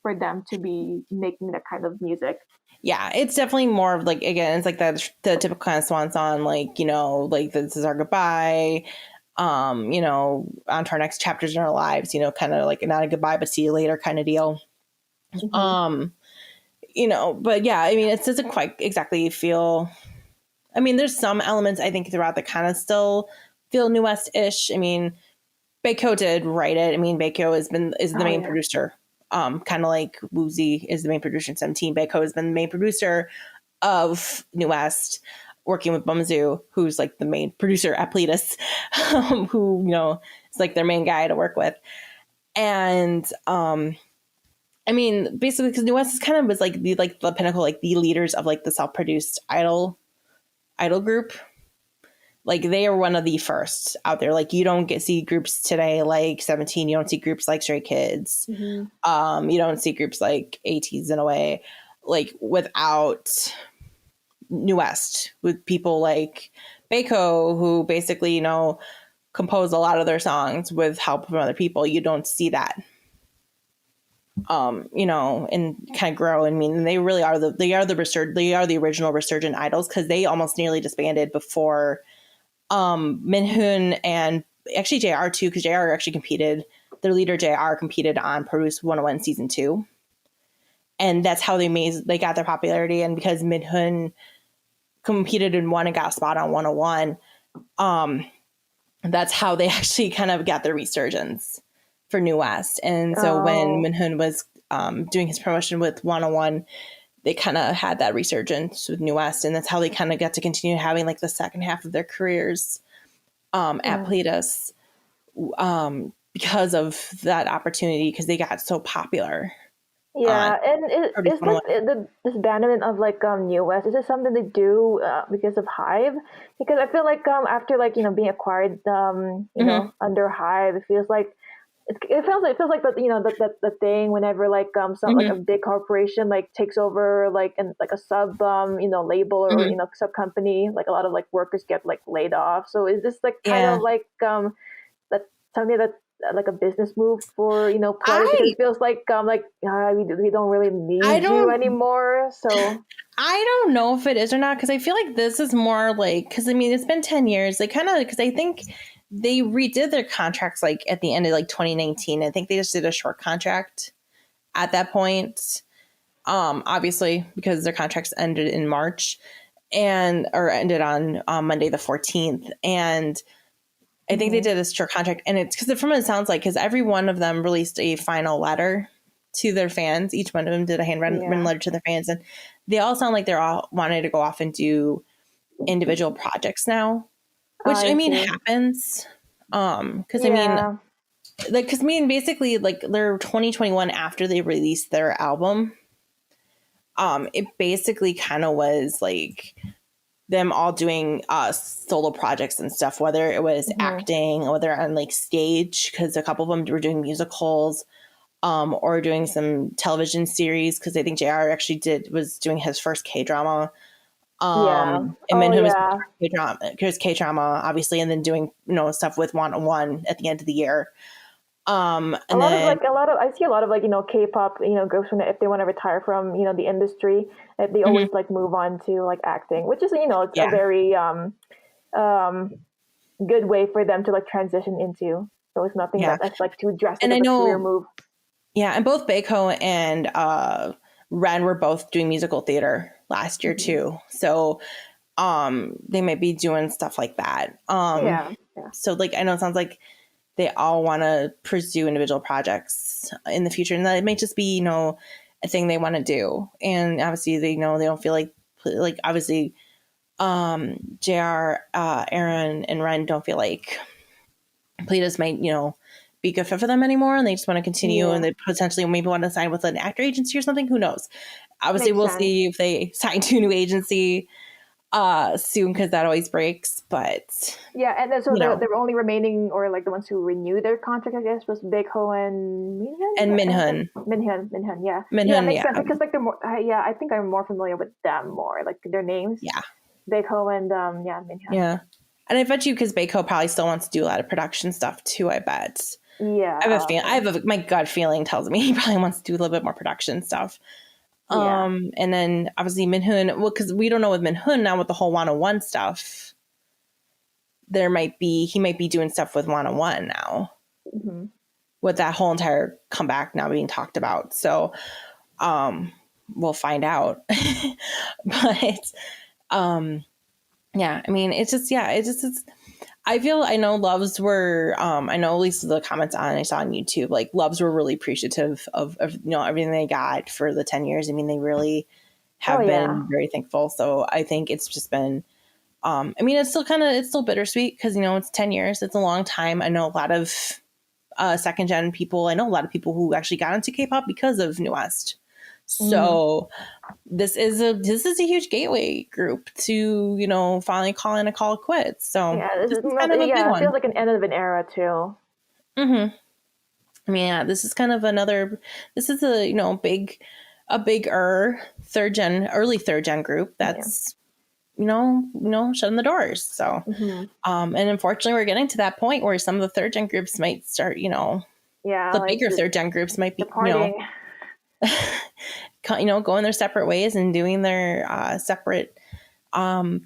for them to be making that kind of music. Yeah, it's definitely more of again, it's the typical kind of swan song, this is our goodbye, on to our next chapters in our lives, kind of not a goodbye, but see you later kind of deal. But yeah, I mean, it doesn't quite exactly feel, I mean, there's some elements I think throughout that kind of still feel New West-ish. I mean, Baekho did write it. I mean, Baekho is the main producer. Kind of like Woozy is the main producer in 17. Baekho has been the main producer of New West, working with Mamamoo, who's like the main producer at Pledis, who, you know, is like their main guy to work with. And I mean, basically, because New West is kind of was like the pinnacle, like the leaders of like the self-produced idol group. Like they are one of the first out there. Like you don't see groups today like 17. You don't see groups like Stray Kids. You don't see groups like ATEEZ in a way, like without New West, with people like Baeko, who basically, you know, compose a lot of their songs with help from other people. You don't see that, you know, and kind of grow. I mean, they really are the original resurgent idols, because they almost nearly disbanded before Minhoon and actually JR too, because JR actually competed. Their leader JR competed on Produce 101 season 2, and that's how they got their popularity. And because Minhoon competed and won and got a spot on 101, that's how they actually kind of got their resurgence for New West. And so when Minhoon was doing his promotion with 101, they kind of had that resurgence with New West, and that's how they kind of got to continue having like the second half of their careers at Pledis, because of that opportunity, because they got so popular. Yeah, and it's like the disbandment of like New West. Is this something they do because of Hive? Because I feel like after like, you know, being acquired you know, under Hive, it feels like it feels like that, you know, the thing whenever like some like a big corporation like takes over like a sub you know, label or you know, sub company, like a lot of like workers get like laid off. So is this like kind of like that something that like a business move for, you know, players? Because it feels like we don't really need you anymore. So I don't know if it is or not, because I feel like this is more like, because I mean, it's been 10 years. They kind of, because I think they redid their contracts like at the end of like 2019. I think they just did a short contract at that point. Obviously, because their contracts ended in March or ended on Monday the 14th. And I think they did a short contract, and it's because from what it sounds like, because every one of them released a final letter to their fans. Each one of them did a handwritten letter to their fans, and they all sound like they're all wanting to go off and do individual projects now, which I mean happens. Because I mean, like, because basically like their 2021, after they released their album, it basically kind of was like them all doing solo projects and stuff, whether it was acting, whether on like stage, because a couple of them were doing musicals, or doing some television series, because I think JR actually was doing his first K-drama. And then was K-drama, obviously, and then doing, you know, stuff with 101 at the end of the year. I see a lot of like, you know, K-pop, you know, groups from if they want to retire from, you know, the industry, they always like move on to like acting, which is, you know, it's a very good way for them to like transition into. So it's nothing that's like too drastic of a career move. Yeah, and both Baeko and Ren were both doing musical theater last year too. So they might be doing stuff like that. So like, I know it sounds like they all want to pursue individual projects in the future, and that it might just be, you know, a thing they want to do. And obviously they know they don't feel like obviously JR, Aaron, and Ren don't feel like Pledis might, you know, be a good fit for them anymore, and they just want to continue, and they potentially maybe want to sign with an actor agency or something. Who knows? Obviously, we'll see if they sign to a new agency soon, because that always breaks. But and then so the only remaining, or like the ones who renewed their contract, I guess, was Baeko and Minhoon. Minhoon, yeah. Minhoon, makes sense, because like they're more. I think I'm more familiar with them more, like their names. Yeah, Baeko and Minhoon. Yeah, and I bet you, because Baeko probably still wants to do a lot of production stuff too. I bet. Yeah, my gut feeling tells me he probably wants to do a little bit more production stuff. And then obviously Minhoon, well, because we don't know with Minhoon now with the whole 101 stuff, he might be doing stuff with 101 now, with that whole entire comeback now being talked about. So we'll find out. But I mean, I know loves were, I know at least the comments I saw on YouTube, like loves were really appreciative of you know, everything they got for the 10 years. I mean, they really have been very thankful. So I think it's just been, I mean, it's still bittersweet because, you know, it's 10 years. It's a long time. I know a lot of second gen people. I know a lot of people who actually got into K-pop because of New West. So this is a huge gateway group to, you know, finally calling a call quits. So this is kind of a big one. It feels like an end of an era too. I mean, this is kind of this is a, you know, bigger early third gen group that's, you know, shutting the doors. So, and unfortunately we're getting to that point where some of the third gen groups might start, you know, the bigger third gen groups might be, you know, going their separate ways and doing their separate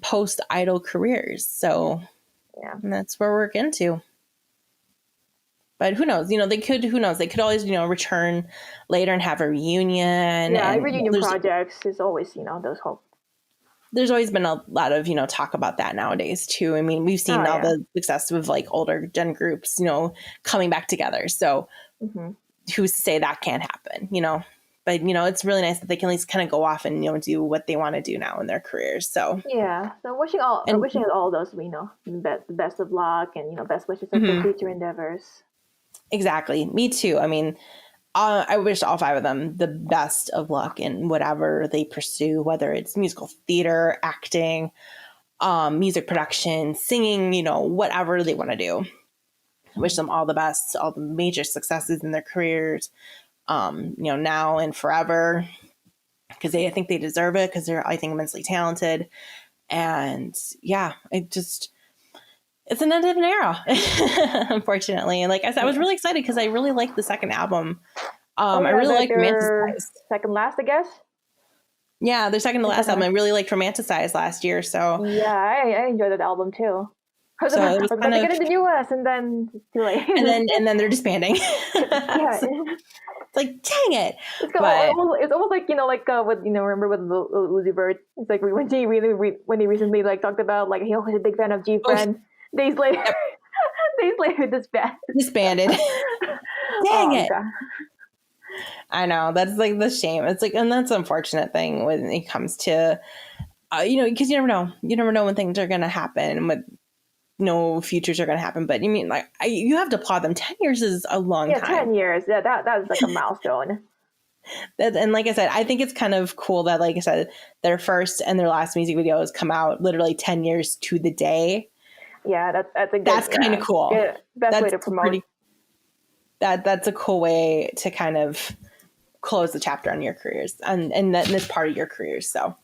post idol careers. So and that's where we're getting to. But who knows? You know, who knows? They could always, you know, return later and have a reunion. Yeah, reunion projects is always, you know, those hope. There's always been a lot of, you know, talk about that nowadays too. I mean, we've seen all the success of like older gen groups, you know, coming back together. So who's to say that can't happen, you know? But, you know, it's really nice that they can at least kind of go off and, you know, do what they want to do now in their careers. So so wishing all those, you know, the best of luck and, you know, best wishes for future endeavors. Exactly. Me too. I mean, I wish all 5 of them the best of luck in whatever they pursue, whether it's musical theater, acting, music production, singing, you know, whatever they want to do. I wish them all the best, all the major successes in their careers, you know, now and forever, because I think they deserve it, because they're, I think, immensely talented. And it's an end of an era, unfortunately. And like I said, I was really excited because I really liked the second album. I really liked Romanticize. Second last, I guess. Yeah, their second to last album. I really liked Romanticize last year. So yeah, I enjoyed that album too. So it was kind of, they get into New West and then it's too late. and then they're disbanding. It's like, dang it! It's almost like, you know, like with, you know, remember with Uzi Vert? It's like when he recently like talked about like he was a big fan of G-Friend. Days later, disbanded. Dang it! God. I know, that's like the shame. It's like, and that's an unfortunate thing when it comes to, you know, because you never know when things are going to happen and what futures are going to happen. But you mean, like, you have to applaud them. 10 years is a long time. 10 years. Yeah, that is like a milestone. And like I said, I think it's kind of cool that, like I said, their first and their last music videos come out literally 10 years to the day. Yeah, that's kind of cool. Best way to promote. That's a cool way to kind of close the chapter on your careers and this part of your careers. So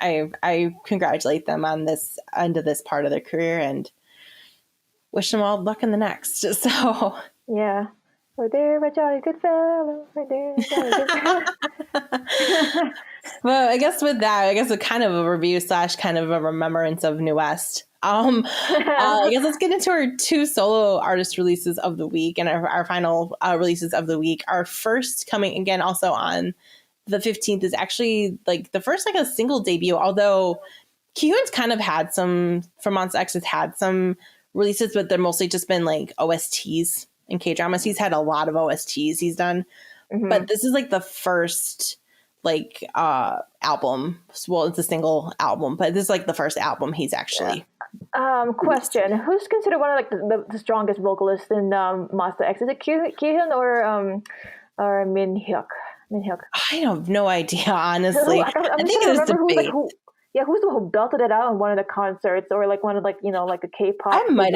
I congratulate them on this end of this part of their career and wish them all luck in the next. So yeah. We're there, a jolly good fellow. We're there, a jolly good fellow. Well, I guess with that, it's kind of a review / kind of a remembrance of New West. I guess let's get into our 2 solo artist releases of the week and our final releases of the week. Our first, coming again also on the 15th, is actually like the first like a single debut, although Kihyun's kind of had some, from Monsta X has had some releases, but they're mostly just been like OSTs and K-dramas. He's had a lot of OSTs he's done, but this is like the first like album. Well, it's a single album, but this is like the first album he's actually question: who's considered one of like the strongest vocalists in Monsta X? Is it Kihyun or Minhyuk? I have no idea, honestly. I think it was debate. Who's the one who belted it out in one of the concerts, or like one of like, you know, like a K-pop? It might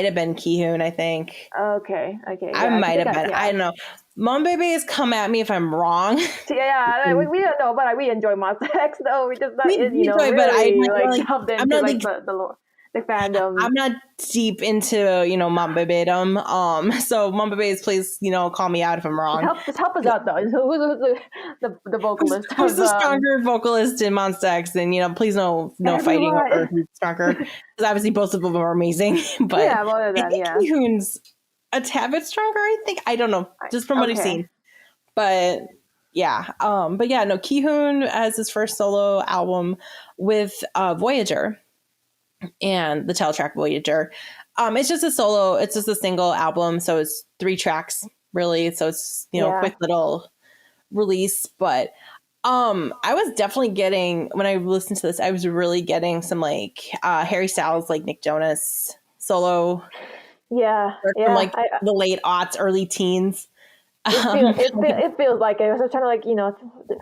have been Kihoon, I think. Okay. I might have been. I don't know. Mom Baby has come at me if I'm wrong. Yeah, we don't know, but we enjoy Monsta X though. We just not, you know, really, but I'm not like the fandom. I'm not deep into, you know, Mom Baby. So Mom Baby, please, you know, call me out if I'm wrong. Just help us out though. Who's the vocalist? Who's the stronger vocalist in Monsta X? And, you know, please no fighting over who's stronger, because obviously both of them are amazing. But yeah, both of them. Yeah, Kihoon's a tad bit stronger, I think. I don't know, just from what I've seen. But yeah, Kihoon has his first solo album with Voyager and the title track Voyager. It's just a single album, so it's 3 tracks really. So it's, you know, quick little release, but I was definitely getting, when I listened to this, I was really getting some like Harry Styles, like Nick Jonas solo Yeah, from like the late aughts, early teens. it feels like it. I was trying to like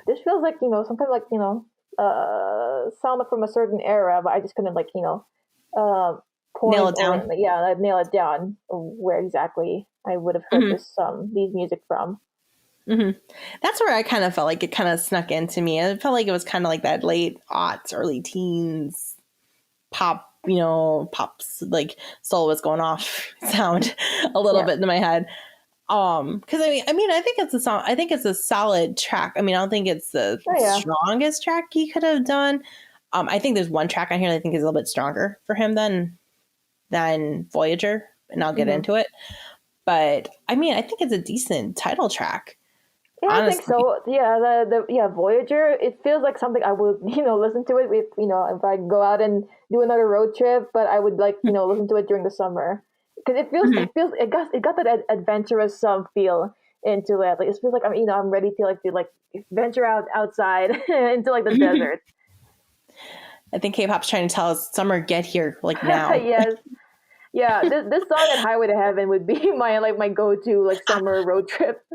this feels like some kind of like sound from a certain era, but I just couldn't like Nail it down. Like, nail it down where exactly I would have heard these music from. Mm-hmm. That's where I kind of felt like it kind of snuck into me. It felt like it was kind of like that late aughts, early teens pop, pops like soul was going off sound a little bit in my head. Because I mean, I think it's a song. I think it's a solid track. I mean, I don't think it's the strongest track he could have done. I think there's one track on here that I think is a little bit stronger for him than Voyager, and I'll get into it. But I mean, I think it's a decent title track. Yeah, honestly. I think so. Yeah, the Voyager. It feels like something I would listen to it with if I go out and do another road trip. But I would like listen to it during the summer because it got that adventurous feel into it. Like it feels like I'm ready to venture outside into like the desert. I think K-pop's trying to tell us summer, get here like now. Yes. Yeah, this song and Highway to Heaven would be my go-to like summer road trip.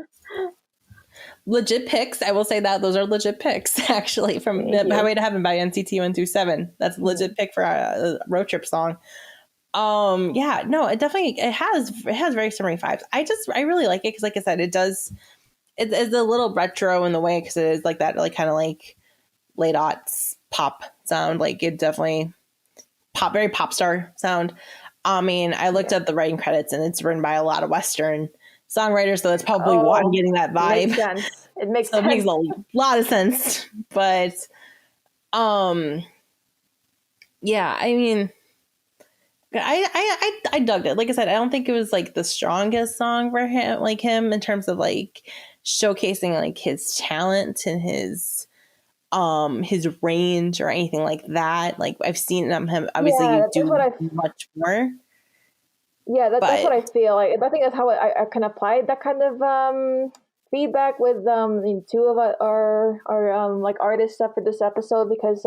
Legit picks. I will say that those are legit picks actually from Highway to Heaven by NCT 127. That's a legit pick for a road trip song. Yeah, no, it has very summery vibes. I really like it because like I said, it's a little retro in the way because it is like that, like kind of like late aughts pop sound. Like it definitely very pop star sound. I mean, I looked at the writing credits and it's written by a lot of Western songwriters, so that's probably why I'm getting that vibe. Makes sense. It makes sense. It makes a lot of sense. But yeah, I mean, I dug it. Like I said, I don't think it was like the strongest song for him in terms of like showcasing like his talent and his range or anything like that. Like I've seen him obviously do much more. Yeah, that's what I feel like. I think that's how I can apply that kind of feedback with two of our like artists for this episode because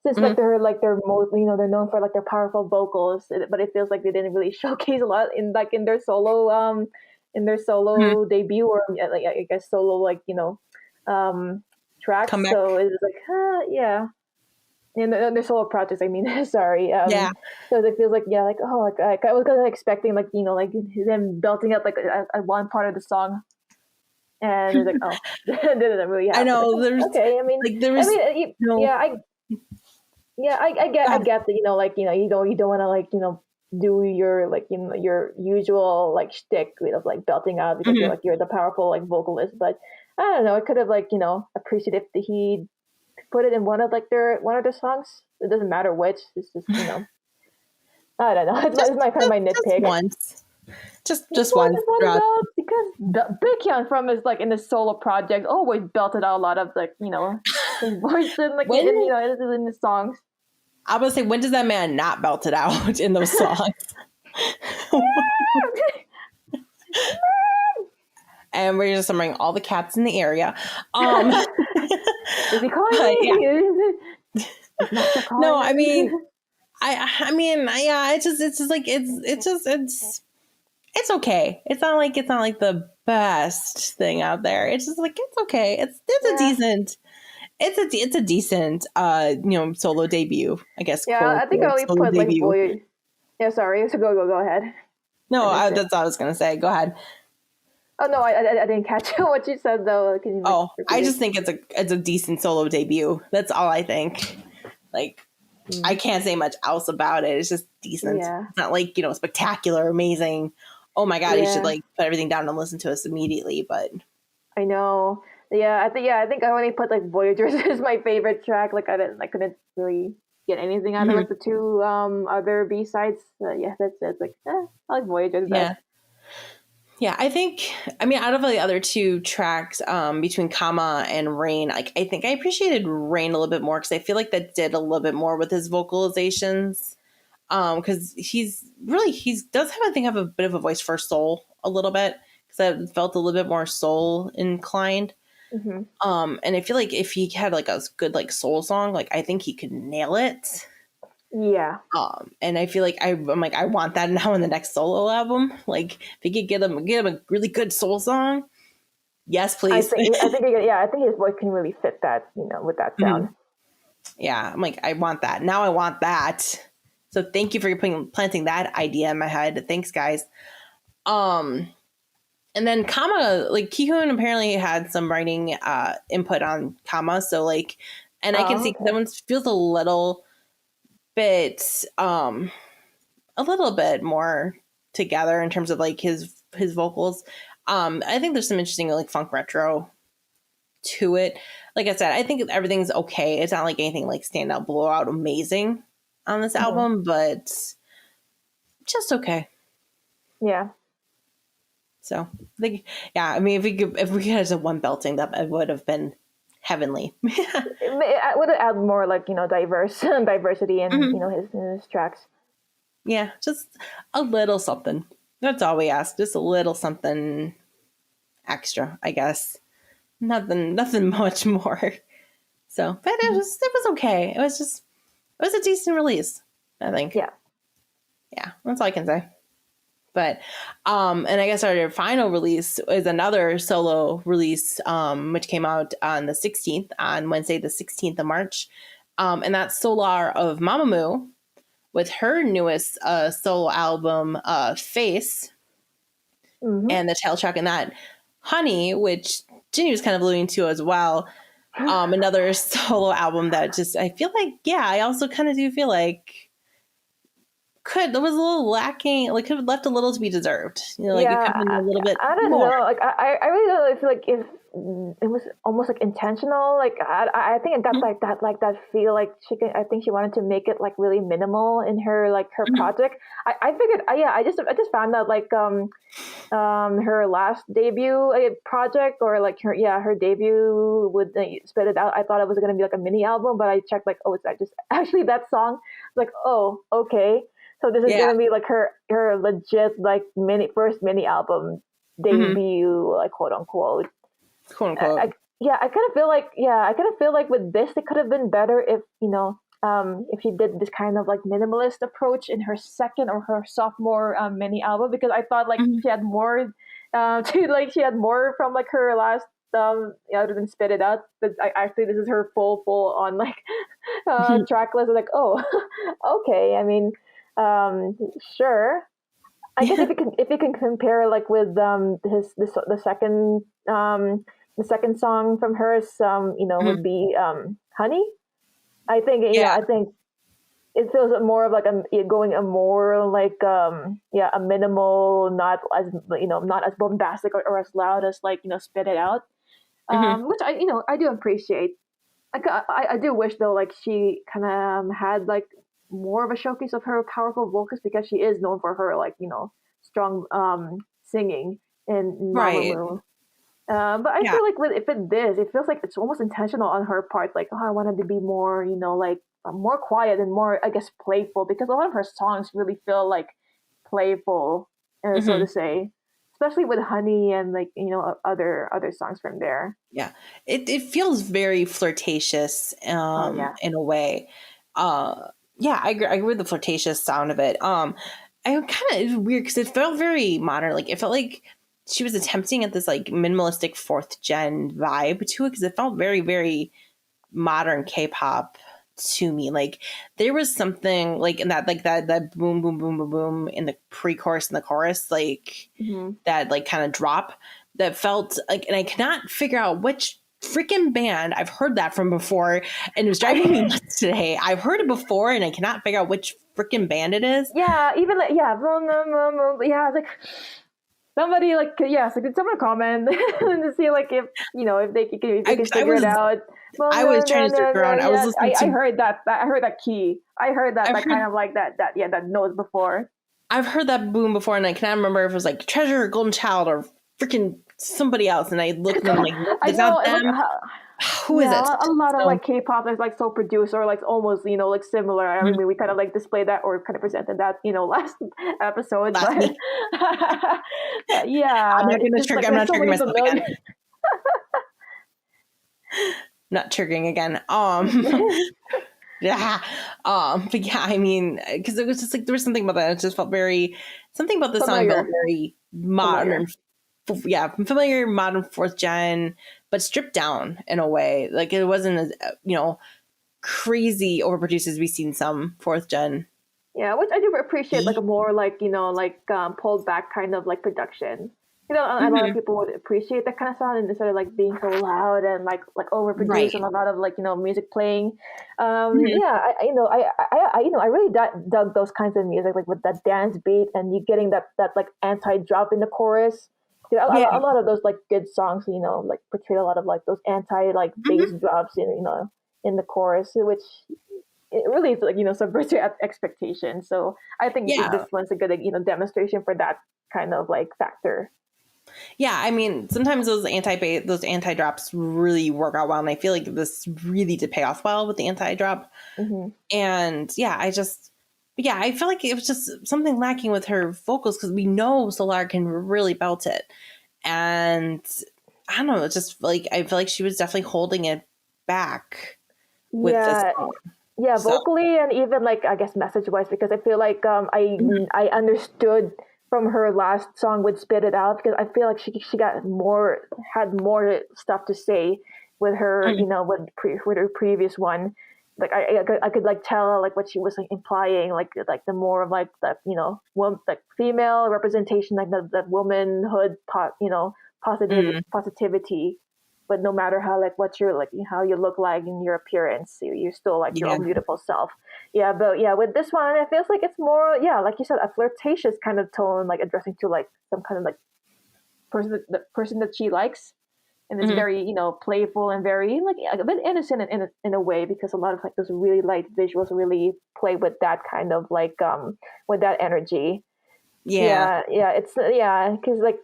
since like they're most they're known for like their powerful vocals, but it feels like they didn't really showcase a lot in their solo debut or like I guess solo like tracks. So it's like yeah. And their solo projects, I mean, sorry. Yeah. So it feels like, I was kind of expecting, like them belting out, like, at one part of the song. And it's like, oh, that doesn't really happen. I know. Like, okay, I mean, like, there was, I get that, you don't want to, like, do your, like, your usual, like, shtick of, like, belting out because you're the powerful, like, vocalist. But I don't know. I could have, like, appreciated if he put it in one of their songs. It doesn't matter which. It's just I don't know. It's my kind of my nitpick. Just once. Because Kihyun from his like in the solo project always belted out a lot of like his voice and like in his songs. I would say, when does that man not belt it out in those songs? And we're just summering all the cats in the area. Is he calling me? Yeah. No, I mean, yeah. It's just like it's okay. It's not like the best thing out there. It's just like it's okay. It's a decent solo debut, I guess. Yeah, I think I only put like Voyager. Yeah, sorry. So go ahead. No, that's what I was gonna say. Go ahead. Oh no, I didn't catch what you said though. Can you I just think it's a decent solo debut. That's all I think. Like, I can't say much else about it. It's just decent. Yeah. It's not like spectacular, amazing. Oh my god, you should like put everything down and listen to us immediately. But I know. Yeah, I think I only put like Voyager as my favorite track. Like I couldn't really get anything out of like the two other B-sides. Yeah, that's it. Like I like Voyager the best. Yeah, I think, out of the other two tracks between Kama and Rain, like I think I appreciated Rain a little bit more because I feel like that did a little bit more with his vocalizations. Because he does have a bit of a voice for soul a little bit because I felt a little bit more soul inclined. And I feel like if he had like a good like soul song, like I think he could nail it. Yeah. And I feel like I'm like, I want that now in the next solo album. Like if he could get him a really good soul song, yes, please. I think his voice can really fit that, with that sound. Yeah, I'm like, I want that. Now I want that. So thank you for planting that idea in my head. Thanks, guys. And then Kama, like Kihoon apparently had some writing input on Kama. So like, and I can see that one feels a little bit more together in terms of like his vocals. I think there's some interesting like funk retro to it. Like I said, I think everything's okay. It's not like anything like stand out, blow out amazing on this album, but just okay. Yeah. So I think, yeah, I mean, if we had a one belting, that would have been heavenly. I would add more like, diversity in his tracks. Yeah, just a little something. That's all we ask. Just a little something extra, I guess. Nothing much more. So, but it was okay. It was a decent release, I think. Yeah. Yeah, that's all I can say. But, and I guess our final release is another solo release, which came out on the 16th, on Wednesday, the 16th of March. And that's Solar of Mamamoo with her newest solo album, Face, and the title track in that, Honey, which Ginny was kind of alluding to as well. Another solo album that just, I feel like, yeah, I also kind of do feel like there was a little lacking, like could have left a little to be deserved. It could have been a little bit I don't more. know. Like I really don't feel like if it was almost like intentional. Like I think it got like that feel like I think she wanted to make it like really minimal in her project. I figured I just found out like her last debut project or like her debut would spit it out. I thought it was gonna be like a mini album, but I checked like, oh, it's just actually that song. It's like, oh, okay. So this is gonna be like her legit like first mini album debut, like quote unquote. I kind of feel like with this it could have been better if if she did this kind of like minimalist approach in her second or her sophomore mini album, because I thought like she had more she had more from like her last other than Spit It Out, but actually this is her full on like track list. Like, oh, okay. I mean, sure. I guess if you can compare like with the second song from hers, would be Honey. I think I think it feels more of like going a more like a minimal, not as bombastic or as loud as like Spit It Out, which I do appreciate. I do wish though like she kind of had like more of a showcase of her powerful vocals, because she is known for her like strong singing in Mamamoo. But I feel like it feels like it's almost intentional on her part. Like, oh, I wanted to be more like more quiet and more, I guess, playful, because a lot of her songs really feel like playful, so to say, especially with Honey and like other songs from there. Yeah, it feels very flirtatious in a way. I agree with the flirtatious sound of it. I kind of weird because it felt very modern. Like it felt like she was attempting at this like minimalistic fourth gen vibe to it, because it felt very, very modern K-pop to me. Like there was something like in that boom boom boom boom boom in the pre-chorus and the chorus, like that like kind of drop that felt like, and I cannot figure out which freaking band I've heard that from before, and it was driving me nuts today. I've heard it before and I cannot figure out which freaking band it is. Yeah, even like it's like somebody like so did someone comment to see like if if they can figure it out. I was trying to figure out. I was listening to. I heard that key. I heard that kind of like that note before. I've heard that boom before, and I cannot remember if it was like Treasure or Golden Child or freaking somebody else. And I looked and I'm like, it's not them. Who is it? A lot of like K-pop is like so produced or like almost like similar. I mean, we kind of like displayed that or kind of presented that last episode. But yeah, I'm not going to trick myself again. not triggering again. Yeah. But yeah, I mean, because it was just like there was something about that. It just felt something about the song felt very modern. Yeah, familiar, modern, fourth gen, but stripped down in a way. Like it wasn't as crazy overproduced as we've seen some fourth gen. Yeah, which I do appreciate, like a more like pulled back kind of like production. A lot of people would appreciate that kind of sound, and instead of like being so loud and like overproduced and a lot of like music playing. Yeah, I really dug those kinds of music, like with that dance beat and you getting that like anti drop in the chorus. A lot of those like good songs, like portray a lot of like those anti like bass drops in the chorus, which it really is like subverts your expectations. So I think this one's a good demonstration for that kind of like factor. Yeah, I mean, sometimes those anti drops really work out well, and I feel like this really did pay off well with the anti drop. And yeah, I feel like it was just something lacking with her vocals because we know Solar can really belt it, and I don't know, it's just like I feel like she was definitely holding it back with this song. Yeah, vocally and even like I guess message wise, because I feel like I understood from her last song with Spit It Out, because I feel like she had more stuff to say with her with her previous one. Like I could like tell like what she was like implying, like the more of like that like female representation, like that womanhood positivity. But no matter how like what you're like how you look like in your appearance, you're still like your own beautiful self. Yeah, but yeah, with this one, it feels like it's more like you said, a flirtatious kind of tone, like addressing to like some kind of like person that she likes, and it's very playful and very like a bit innocent in a way, because a lot of like those really light visuals really play with that kind of like with that energy. It's because like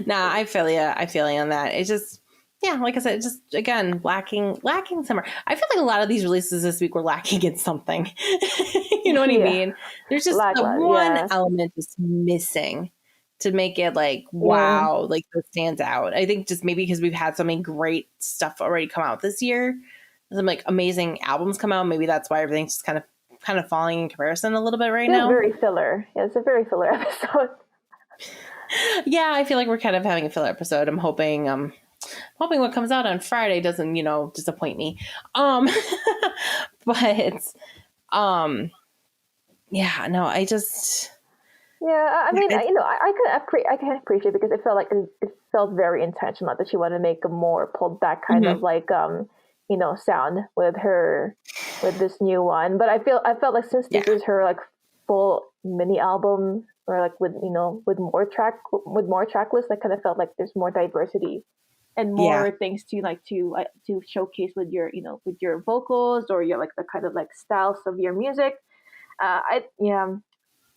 Nah, I feel you on that. It's just, like I said, it's just again lacking somewhere. I feel like a lot of these releases this week were lacking in something. You know what I mean? There's just one element just missing to make it like wow, like it stands out. I think just maybe because we've had so many great stuff already come out this year, some like amazing albums come out. Maybe that's why everything's just kind of falling in comparison a little bit right now. Very filler. Yeah, it's a very filler episode. Yeah, I feel like we're kind of having a filler episode. I'm hoping what comes out on Friday doesn't, disappoint me. But yeah, no, I just I mean, I can appreciate it because it felt like it felt very intentional that she wanted to make a more pulled back kind of like sound with this new one. But I felt like since this is her like full mini album, or like with more track lists, I kind of felt like there's more diversity and more things to showcase with your with your vocals or your like the kind of like styles of your music.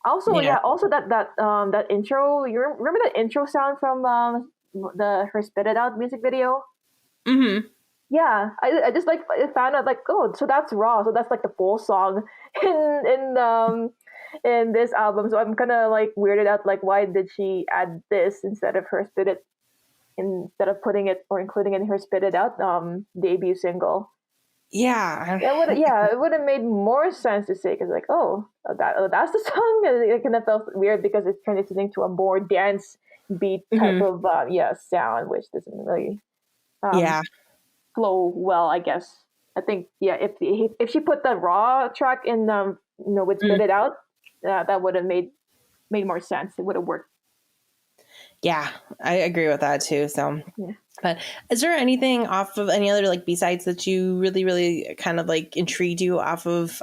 Also that intro. You remember that intro sound from her Spit It Out music video? Yeah, I just like found out like, oh, so that's raw. So that's like the full song in this album. So I'm kind of like weirded out, like why did she add this instead of putting it or including it in her Spit It Out debut single. It would have made more sense to say, because like that's the song. It kind of felt weird because it's transitioning to a more dance beat type of sound, which doesn't really flow well, I guess. I think if she put the raw track in with Spit It Out, that would have made more sense. It would have worked. Yeah, I agree with that too. So, but is there anything off of any other like B-sides that you really, really kind of like intrigued you off of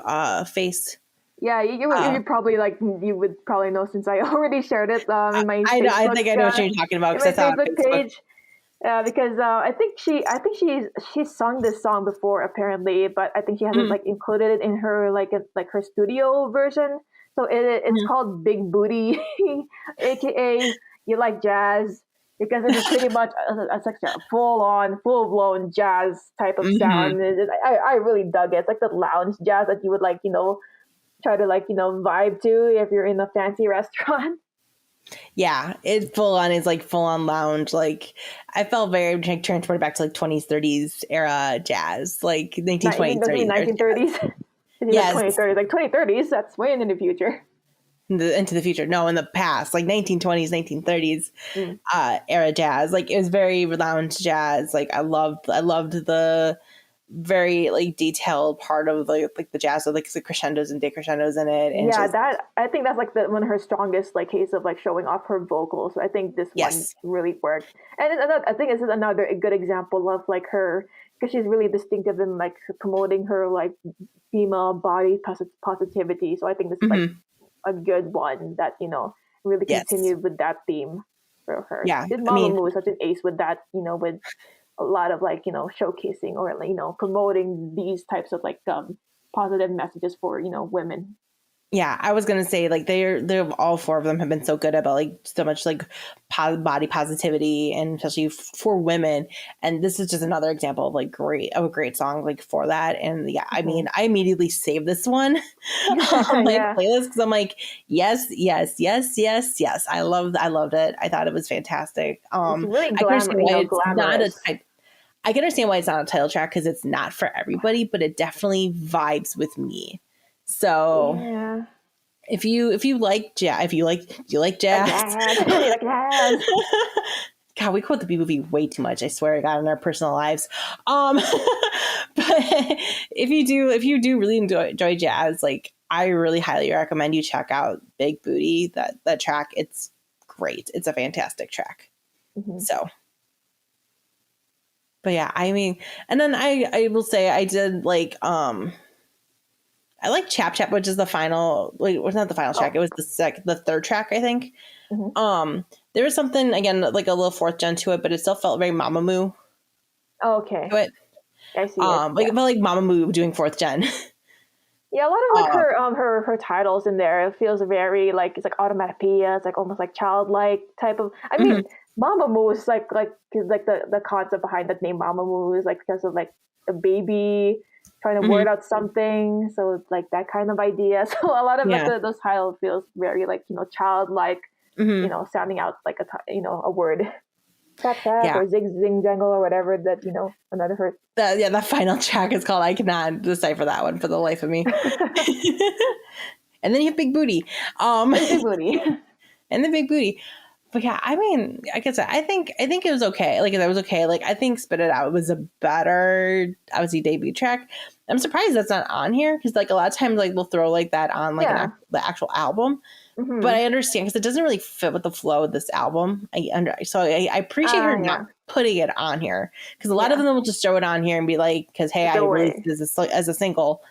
Face? Yeah, you would probably know since I already shared it in my I know. I think I know what you're talking about because my Facebook page. Because I think she's sung this song before apparently, but I think she hasn't like included it in her like her studio version. So it's called Big Booty, aka You Like Jazz, because it's pretty much it's like a full blown jazz type of sound. I really dug it. It's like the lounge jazz that you would like try to vibe to if you're in a fancy restaurant. Yeah, it full on is like full on lounge. Like I felt very like, transported back to like 20s, 30s era jazz, like Not 1920s, even doesn't mean 30s. 1930s. It's like Yes, 2030s. Like 2030s, that's way in the future. into the future. No, in the past, like 1920s, 1930s Mm. Era jazz. Like it was very lounge jazz. Like I loved the very like detailed part of like the jazz with like the crescendos and decrescendos in it, and Yeah, just that I think that's like one of her strongest like case of like showing off her vocals. I think this one yes, really worked, and it's another, I think this is another a good example of like her because she's really distinctive in like promoting her like female body positivity. So I think this is like a good one that really yes, continued with that theme for her. yeah. Did I mean, Mamamoo is such an ace with that, with a lot of like showcasing or like promoting these types of like positive messages for women. yeah, I was gonna say like they're all four of them have been so good about like so much like body positivity and especially for women. And this is just another example of like a great song like for that. And yeah, I mean, I immediately saved this one on my Yeah. playlist because I'm like, yes, yes, yes, yes, yes. I loved it. I thought it was fantastic. It's really I can understand why it's not a glamorous. type. I can understand why it's not a title track because it's not for everybody, but it definitely vibes with me. So Yeah. if you like jazz, do you like jazz? Like jazz. God, we quote the movie way too much. I swear to God, in our personal lives. But if you do really enjoy jazz, like I really highly recommend you check out Big Booty. That track, it's great. It's a fantastic track. So. But yeah, I mean, and then I will say I did like I like Chap Chap, which is the final. Wait, it was not the final track. It was the third track, I think. There was something again like a little fourth gen to it, but it still felt very Mamamoo. Oh, okay. To it. I see. Like it felt like Mamamoo doing fourth gen. Yeah, a lot of like her titles in there. It feels very like it's like automatopoeia. It's like almost like childlike type of. I mean, Mamamoo is like the concept behind the name Mamamoo is like because of like a baby trying to word out something. So it's like that kind of idea. So a lot of like those titles feels very like childlike. Sounding out like a word. Tap tap or zig zing jangle or whatever that another hurt. That final track is called. I cannot decipher that one for the life of me. And then you have Big Booty. Big Booty. And the Big Booty. But yeah, I mean, like I said, I think it was okay. Like that was okay. Like I think Spit It Out was a better, obviously, debut track. I'm surprised that's not on here because like a lot of times like we'll throw like that on like the actual album. But I understand because it doesn't really fit with the flow of this album. So I appreciate her not putting it on here because a lot of them will just throw it on here and be like, because hey, I released this as a single.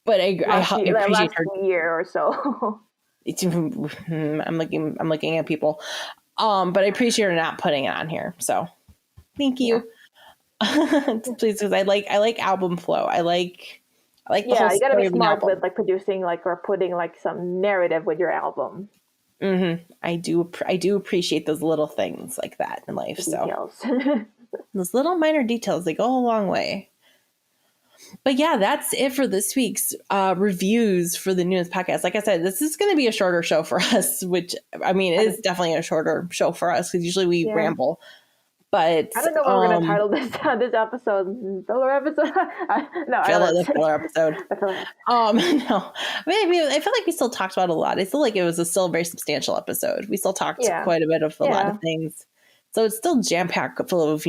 But I appreciate her year or so. I'm looking at people, but I appreciate her not putting it on here. So thank you, please, because I like album flow. I like the whole you gotta be story of an smart album. with like producing like or putting like some narrative with your album. I do appreciate those little things like that in life. Details. So those little minor details, they go a long way. But yeah, that's it for this week's reviews for the Noonas podcast. Like I said, this is going to be a shorter show for us, which I mean, it is definitely a shorter show for us because usually we ramble. But I don't know what we're going to title this episode. Filler episode? The filler episode. No, I mean, I feel like we still talked about a lot. I feel like it was still a very substantial episode. We still talked quite a bit of a lot of things. So it's still jam packed full of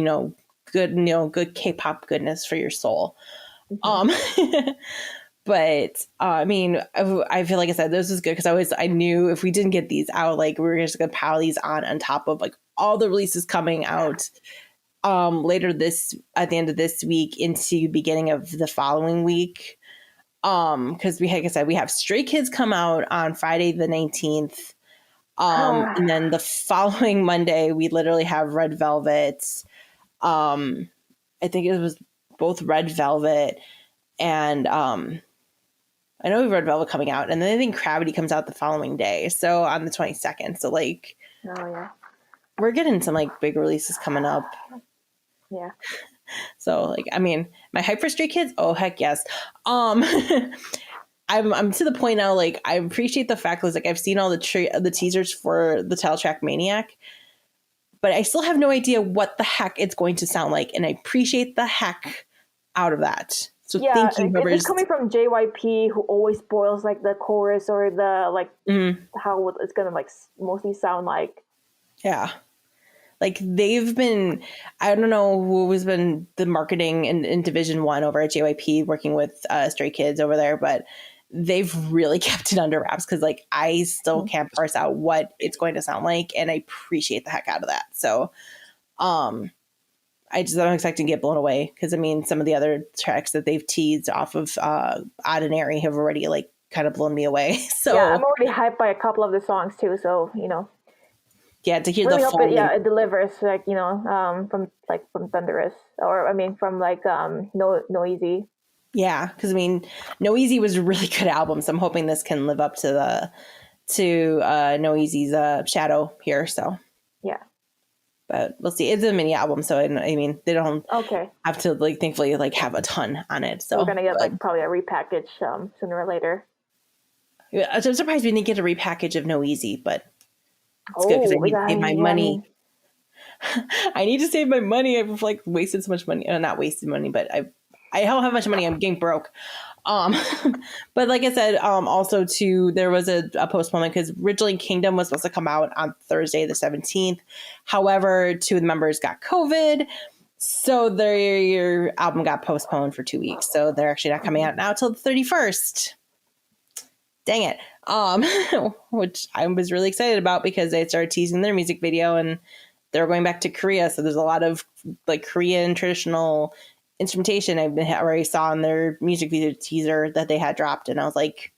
good K-pop goodness for your soul. But I mean, I feel like I said this was good because I knew if we didn't get these out, like we were just gonna pile these on top of like all the releases coming out later at the end of this week into beginning of the following week. Because like I said, we have Stray Kids come out on Friday the 19th. And then the following Monday we literally have Red Velvet. I think it was both Red Velvet and I know we have Red Velvet coming out, and then I think Gravity comes out the following day, so on the 22nd. So like, we're getting some like big releases coming up. Yeah. So like, I mean, my hype for Stray Kids? Oh heck yes. I'm to the point now, like, I appreciate the fact that, like, I've seen all the teasers for the title track Maniac, but I still have no idea what the heck it's going to sound like, and I appreciate the heck out of that. So thank you, it's coming from JYP, who always spoils like the chorus or the like how it's gonna like mostly sound like. Yeah, like they've been, I don't know who has been the marketing in Division 1 over at JYP working with Stray Kids over there, but they've really kept it under wraps because like I still can't parse out what it's going to sound like, and I appreciate the heck out of that. So I'm expecting to get blown away because I mean some of the other tracks that they've teased off of Ordinary have already like kind of blown me away. So yeah, I'm already hyped by a couple of the songs too, so yeah, to hear really the hope full it delivers like from Thunderous, or I mean from like Noisy. Yeah, because I mean Noisy was a really good album, so I'm hoping this can live up to Noisy's Shadow here. So yeah, but we'll see. It's a mini album, so I mean they don't have to like thankfully like have a ton on it. So we're gonna get like probably a repackage sooner or later. Yeah, I'm surprised we didn't get a repackage of Noisy, but it's good because I need to save my money. I need to save my money. I've like wasted so much money. Not wasted money, but I don't have much money. I'm getting broke. But like I said, also too, there was a postponement because originally Kingdom was supposed to come out on Thursday, the 17th. However, 2 of the members got COVID. So their album got postponed for 2 weeks. So they're actually not coming out now till the 31st. Dang it. Which I was really excited about because they started teasing their music video and they're going back to Korea. So there's a lot of like Korean traditional instrumentation I already saw in their music video teaser that they had dropped. And I was like,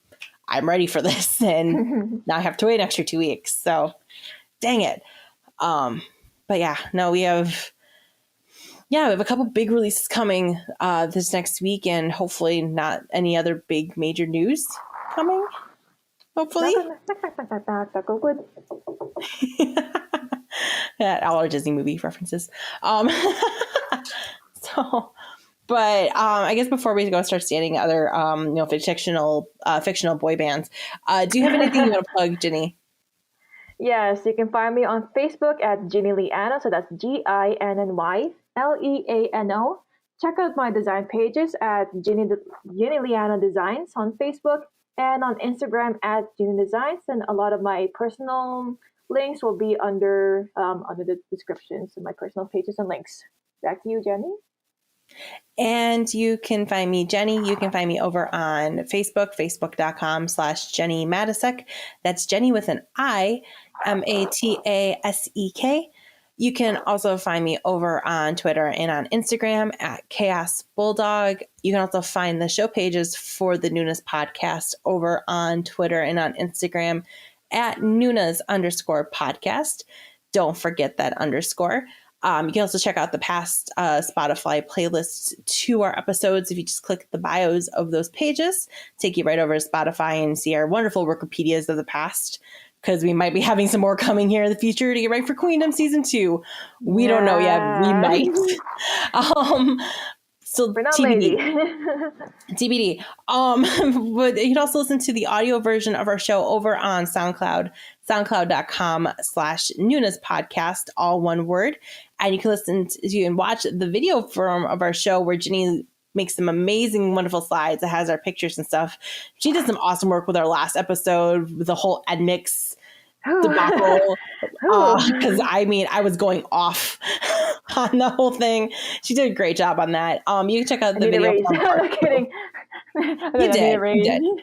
I'm ready for this. And now I have to wait an extra 2 weeks. So dang it. But yeah, no, we have a couple big releases coming this next week and hopefully not any other big major news coming. Hopefully. Yeah, all our Disney movie references. So, but I guess before we go start standing other fictional boy bands, do you have anything you want to plug, Ginny? Yes, you can find me on Facebook at Ginny Leano, so that's GINNYLEANO. Check out my design pages at Ginny Leano Designs on Facebook and on Instagram at Ginny Designs, and a lot of my personal links will be under the descriptions of my personal pages and links. Back to you, Jenny. And you can find me, Jenny. You can find me over on Facebook, facebook.com/Jenny Matasek. That's Jenny with an I, Matasek. You can also find me over on Twitter and on Instagram at Chaos Bulldog. You can also find the show pages for the Noonas podcast over on Twitter and on Instagram at Noonas_podcast. Don't forget that underscore. You can also check out the past Spotify playlists to our episodes. If you just click the bios of those pages, take you right over to Spotify and see our wonderful Wikipedias of the past, because we might be having some more coming here in the future to get ready for Queendom Season 2. We don't know yet. We might. Still TBD. TBD. But you can also listen to the audio version of our show over on SoundCloud, soundcloud.com/Noonas podcast, all one word. And you can you can watch the video form of our show where Ginny makes some amazing, wonderful slides that has our pictures and stuff. She did some awesome work with our last episode with the whole Edmix debacle. Because I was going off on the whole thing. She did a great job on that. You can check out the video. I'm kidding. You did. You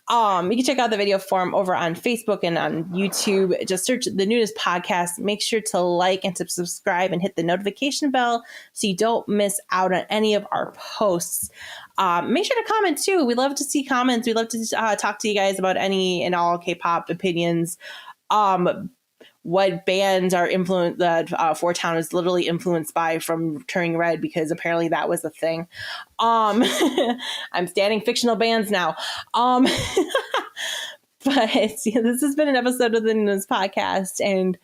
can check out the video form over on Facebook and on YouTube. Just search the Noonas podcast. Make sure to like and to subscribe and hit the notification bell so you don't miss out on any of our posts. Make sure to comment too. We love to see comments. We love to talk to you guys about any and all K-pop opinions. What bands are influenced that Four Town is literally influenced by from Turning Red, because apparently that was a thing. I'm standing fictional bands now. But this has been an episode of the Noonas podcast, and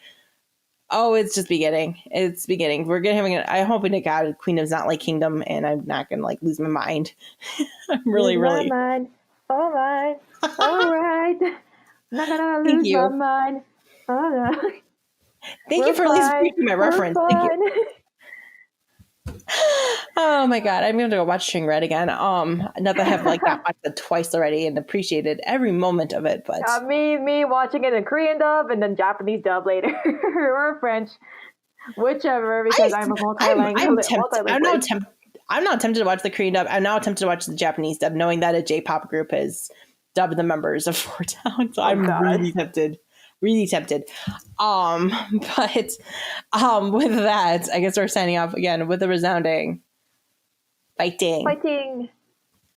it's just beginning. It's beginning. We're gonna I'm hoping to God Queendom's not like Kingdom, and I'm not gonna like lose my mind. I'm really. My mind. Oh my. All right. Not gonna Thank lose my you. mind. Oh no. Thank We're you for at least fine. reading my We're reference. Thank you. fine. Oh my god, I'm going to go watch String Red again. Now that I have like not watched it twice already and appreciated every moment of it, but Me watching it in Korean dub and then Japanese dub later, or French, whichever. Because I'm a multilingual. tempted. I'm not tempted to watch the Korean dub. I'm now tempted to watch the Japanese dub, knowing that a J-pop group has dubbed the members of Four Town. So I'm really tempted. Really tempted. But with that, I guess we're signing off again with a resounding fighting. Fighting.